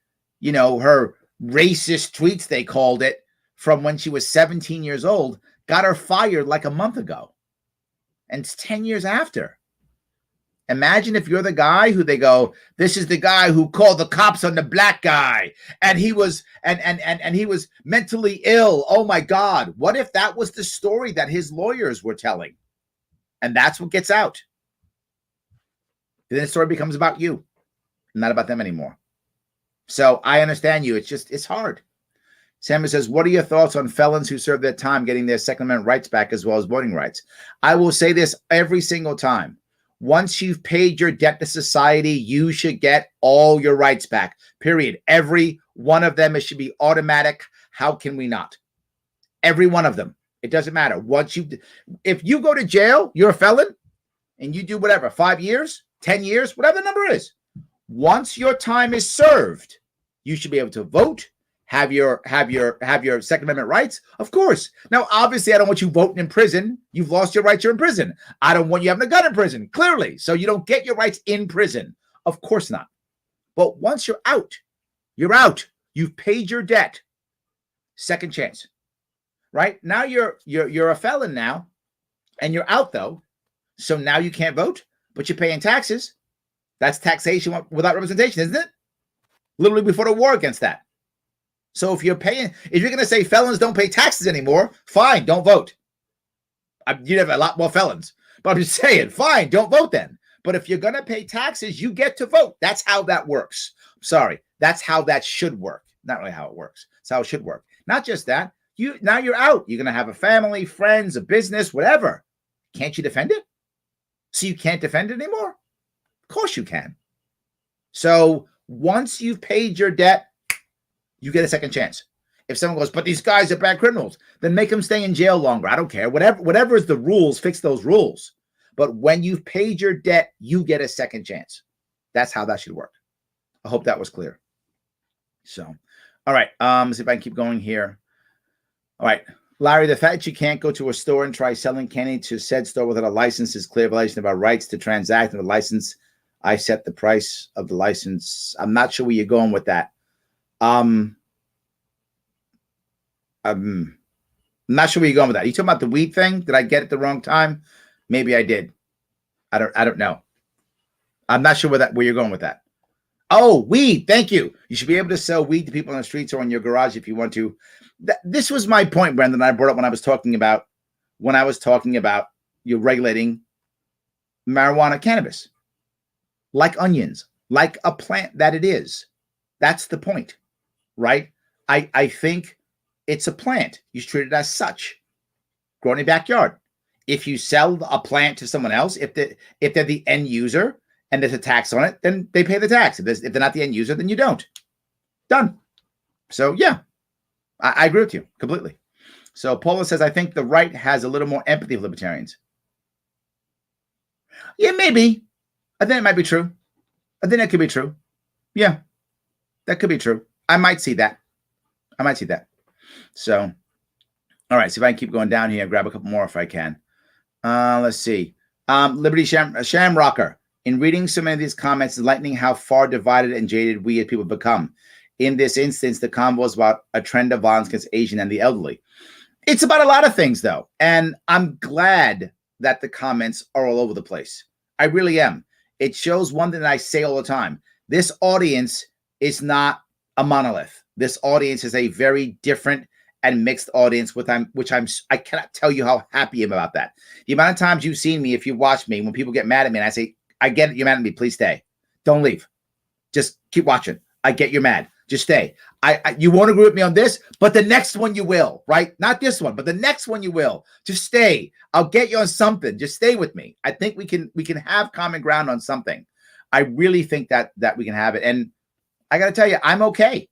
you know, her racist tweets, they called it, from when she was 17 years old, got her fired like a month ago. And it's 10 years after. Imagine if you're the guy who they go, this is the guy who called the cops on the black guy, and he was and he was mentally ill. Oh my God. What if that was the story that his lawyers were telling? And that's what gets out. Then the story becomes about you, not about them anymore. So I understand you. It's hard. Samuel says, what are your thoughts on felons who serve their time getting their Second Amendment rights back as well as voting rights? I will say this every single time. Once you've paid your debt to society, you should get all your rights back, period. Every one of them, it should be automatic. How can we not? Every one of them. It doesn't matter. If you go to jail, you're a felon, and you do whatever, 5 years, 10 years, whatever the number is. Once your time is served, you should be able to vote, have your Second Amendment rights, of course. Now, obviously, I don't want you voting in prison. You've lost your rights. You're in prison. I don't want you having a gun in prison, clearly. So you don't get your rights in prison. Of course not. But once you're out, you're out. You've paid your debt. Second chance, right? Now you're a felon now, and you're out though. So now you can't vote, but you're paying taxes. That's taxation without representation, isn't it? Literally before the war against that. So if you're going to say felons don't pay taxes anymore, fine, don't vote. You'd have a lot more felons. But I'm just saying, fine, don't vote then. But if you're going to pay taxes, you get to vote. That's how that works. Sorry, that's how that should work. Not really how it works. It's how it should work. Not just that. Now you're out. You're going to have a family, friends, a business, whatever. Can't you defend it? So you can't defend it anymore? Of course you can. So once you've paid your debt, you get a second chance. If someone goes, but these guys are bad criminals, then make them stay in jail longer. I don't care. Whatever is the rules, fix those rules. But when you've paid your debt, you get a second chance. That's how that should work. I hope that was clear. So, all right. Let's see if I can keep going here. All right. Larry, the fact that you can't go to a store and try selling candy to said store without a license is clear violation of our rights to transact with a license. I set the price of the license. I'm not sure where you're going with that. I'm not sure where you're going with that. Are you talking about the weed thing? Did I get it the wrong time? Maybe I did. I don't know. I'm not sure where you're going with that. Oh, weed. Thank you. You should be able to sell weed to people on the streets or in your garage if you want to. This was my point, Brendan. I brought up when I was talking about you regulating marijuana, cannabis, like onions, like a plant that it is. That's the point, right? I think it's a plant. You should treat it as such. Grow in your backyard. If you sell a plant to someone else, if they're the end user and there's a tax on it, then they pay the tax. If they're not the end user, then you don't. Done. So yeah, I agree with you completely. So Paula says, I think the right has a little more empathy for libertarians. Yeah, maybe. I think it might be true. I think that could be true. Yeah, that could be true. I might see that. So, all right. So if I can keep going down here, grab a couple more if I can. Let's see. Liberty Shamrocker. In reading so many of these comments, it's enlightening how far divided and jaded we as people become. In this instance, the convo is about a trend of violence against Asian and the elderly. It's about a lot of things, though. And I'm glad that the comments are all over the place. I really am. It shows one thing that I say all the time. This audience is not a monolith. This audience is a very different and mixed audience, I cannot tell you how happy I am about that. The amount of times you've seen me, if you watch me, when people get mad at me and I say, I get it, you're mad at me, please stay. Don't leave. Just keep watching. I get you're mad. Just stay. You won't agree with me on this, but the next one you will, right? Not this one, but the next one you will. Just stay. I'll get you on something. Just stay with me. I think we can have common ground on something. I really think that we can have it. And I got to tell you, I'm okay,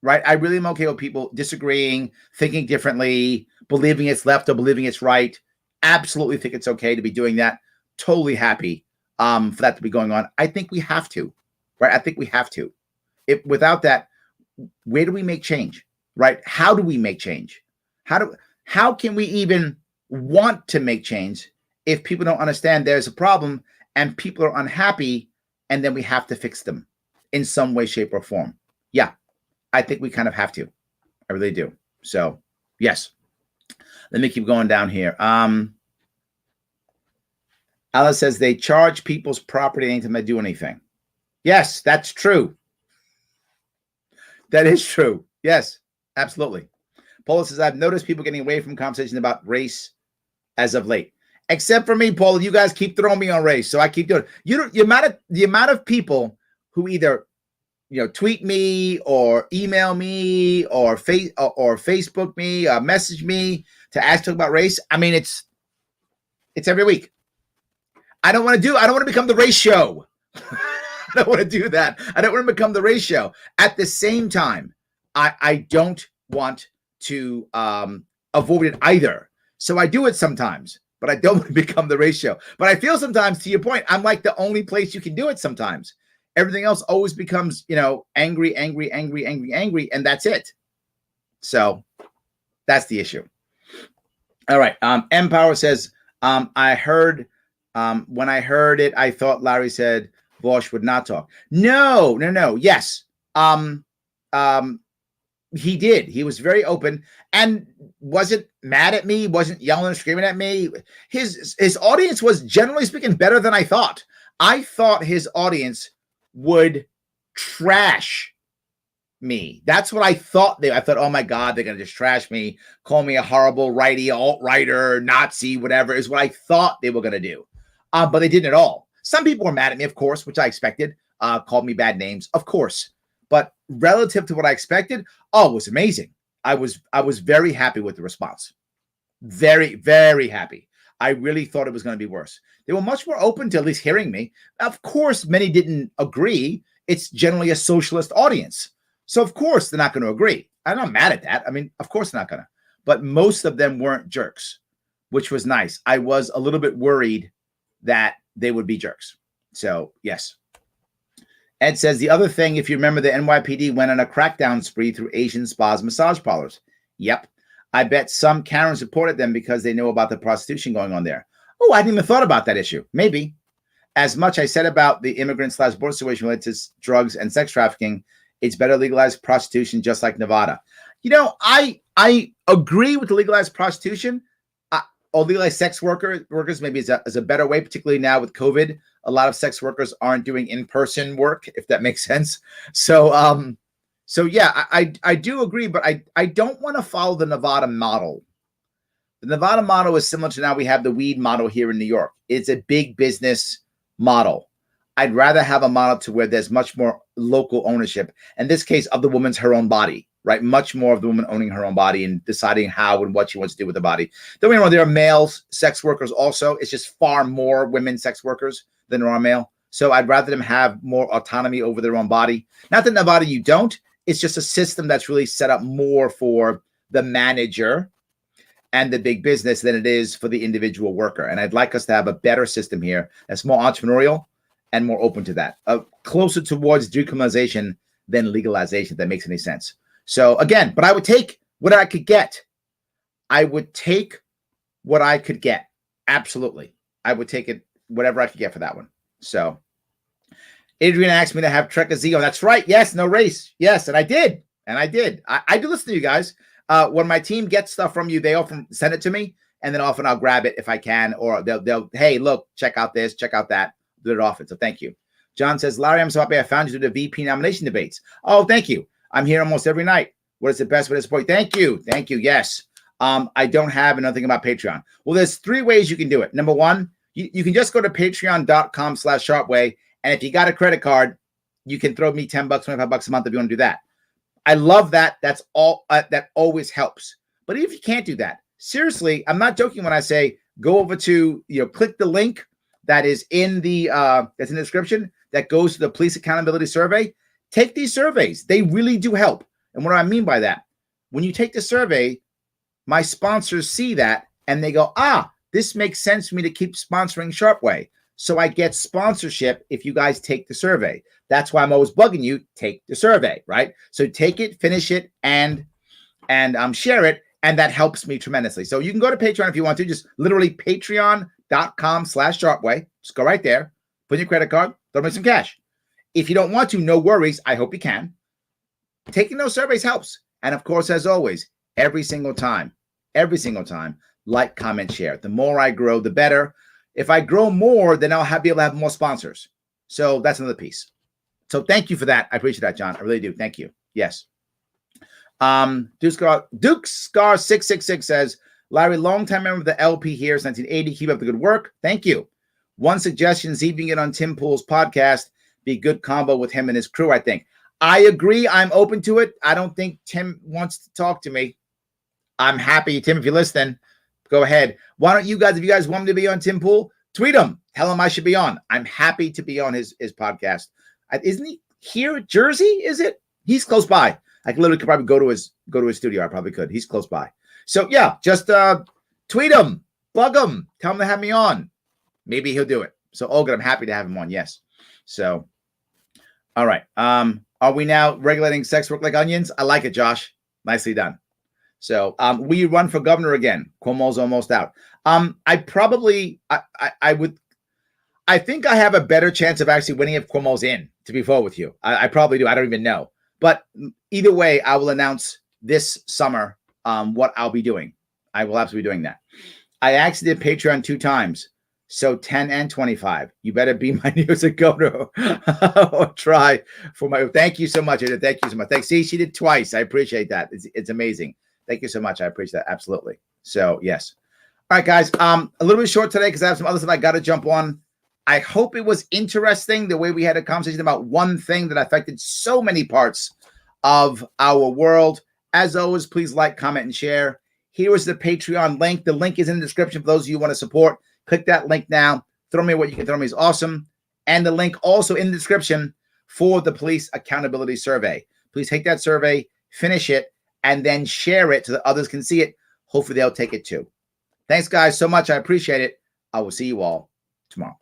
right? I really am okay with people disagreeing, thinking differently, believing it's left or believing it's right. Absolutely think it's okay to be doing that. Totally happy for that to be going on. I think we have to, right? I think we have to. Without that, where do we make change, right? How do we make change? How can we even want to make change if people don't understand there's a problem and people are unhappy and then we have to fix them in some way, shape, or form? Yeah, I think we kind of have to. I really do. So, yes. Let me keep going down here. Alice says they charge people's property anytime they do anything. Yes, that's true. That is true. Yes, absolutely. Paula says, I've noticed people getting away from conversations about race as of late. Except for me, Paula. You guys keep throwing me on race, so I keep doing it. The amount of people who either tweet me or email me or Facebook me, message me to ask about race. I mean, it's every week. I don't want to become the race show. I don't want to do that. I don't want to become the race show. At the same time, I don't want to avoid it either. So I do it sometimes, but I don't want to become the race show. But I feel sometimes, to your point, I'm like the only place you can do it sometimes. Everything else always becomes, angry, and that's it. So that's the issue. All right. M Power says, I heard, when I heard it, I thought Larry said Vaush would not talk. No. Yes. He did. He was very open and wasn't mad at me, wasn't yelling and screaming at me. His audience was, generally speaking, better than I thought. I thought his audience would trash me. That's what I thought. I thought, oh my God, they're going to just trash me, call me a horrible righty, alt-righter, Nazi, whatever, is what I thought they were going to do. But they didn't at all. Some people were mad at me, of course, which I expected, called me bad names, of course. But relative to what I expected, it was amazing. I was very happy with the response. Very, very happy. I really thought it was going to be worse. They were much more open to at least hearing me. Of course, many didn't agree. It's generally a socialist audience. So, of course, they're not going to agree. I'm not mad at that. I mean, of course they're not going to. But most of them weren't jerks, which was nice. I was a little bit worried that they would be jerks. So, yes. Ed says, the other thing, if you remember, the NYPD went on a crackdown spree through Asian spas, massage parlors. Yep. I bet some Karens supported them because they know about the prostitution going on there. Oh, I hadn't even thought about that issue. Maybe. As much I said about the immigrant/border situation related to drugs and sex trafficking, it's better legalized prostitution just like Nevada. I agree with the legalized prostitution. Or legalized sex workers maybe is a better way, particularly now with COVID. A lot of sex workers aren't doing in-person work, if that makes sense. So yeah, I do agree, but I don't want to follow the Nevada model. The Nevada model is similar to now we have the weed model here in New York. It's a big business model. I'd rather have a model to where there's much more local ownership. In this case, of the woman's her own body, right? Much more of the woman owning her own body and deciding how and what she wants to do with the body. Don't get me wrong, there are male sex workers also. It's just far more women sex workers than there are male. So I'd rather them have more autonomy over their own body. Not that Nevada you don't. It's just a system that's really set up more for the manager and the big business than it is for the individual worker. And I'd like us to have a better system here that's more entrepreneurial and more open to that, closer towards decriminalization than legalization, if that makes any sense. So again, but I would take what I could get. I would take what I could get. Absolutely. I would take it, whatever I could get for that one. So Adrian asked me to have Trek a Zeo. That's right. Yes, no race. Yes, and I did. I do listen to you guys. When my team gets stuff from you, they often send it to me, and then often I'll grab it if I can, or they'll hey, look, check out this, check out that. Do it often. So thank you. John says, Larry, I'm so happy I found you to the VP nomination debates. Oh, thank you. I'm here almost every night. What is the best way to support? Thank you. Thank you. Yes. I don't have another thing about Patreon. Well, there's 3 ways you can do it. Number 1, you can just go to patreon.com/Sharpe Way. And if you got a credit card, you can throw me $10, $25 a month if you want to do that. I love that. That's all. That always helps. But if you can't do that, seriously, I'm not joking when I say go over to, click the link that is in the description that goes to the police accountability survey. Take these surveys. They really do help. And what do I mean by that? When you take the survey, my sponsors see that and they go, this makes sense for me to keep sponsoring Sharpe Way. So I get sponsorship if you guys take the survey. That's why I'm always bugging you, take the survey, right? So take it, finish it, and share it. And that helps me tremendously. So you can go to Patreon if you want to, just literally patreon.com/SharpeWay. Just go right there, put in your credit card, throw me some cash. If you don't want to, no worries. I hope you can. Taking those surveys helps. And of course, as always, every single time, like, comment, share. The more I grow, the better. If I grow more, then I'll be able to have more sponsors. So that's another piece. So thank you for that. I appreciate that, John. I really do. Thank you. Yes. Duke Scar 666 says, Larry, longtime member of the LP here since 1980. Keep up the good work. Thank you. One suggestion, see if you can get on Tim Pool's podcast. Be a good combo with him and his crew, I think. I agree. I'm open to it. I don't think Tim wants to talk to me. I'm happy. Tim, if you're listening, go ahead. Why don't you guys, if you guys want me to be on Tim Pool, tweet him. Tell him I should be on. I'm happy to be on his podcast. Isn't he here at Jersey? Is it? He's close by. I could probably go to his studio. I probably could. He's close by. So yeah, just tweet him, bug him, tell him to have me on. Maybe he'll do it. So all good. I'm happy to have him on. Yes. So, all right. Are we now regulating sex work like onions? I like it, Josh. Nicely done. So, will you run for governor again? Cuomo's almost out. I think I have a better chance of actually winning if Cuomo's in, to be fair with you. I probably do. I don't even know. But either way, I will announce this summer what I'll be doing. I will absolutely be doing that. I actually did Patreon 2 times. So 10 and 25. You better be my news and governor or try for my. Thank you so much. Thank you so much. Thanks. See, she did twice. I appreciate that. It's amazing. Thank you so much. I appreciate that. Absolutely. So yes. All right, guys. A little bit short today because I have some other stuff I got to jump on. I hope it was interesting the way we had a conversation about one thing that affected so many parts of our world. As always, please like, comment, and share. Here is the Patreon link. The link is in the description for those of you who want to support. Click that link now. Throw me what you can throw me is awesome. And the link also in the description for the police accountability survey. Please take that survey, finish it, and then share it so that others can see it. Hopefully they'll take it too. Thanks, guys, so much. I appreciate it. I will see you all tomorrow.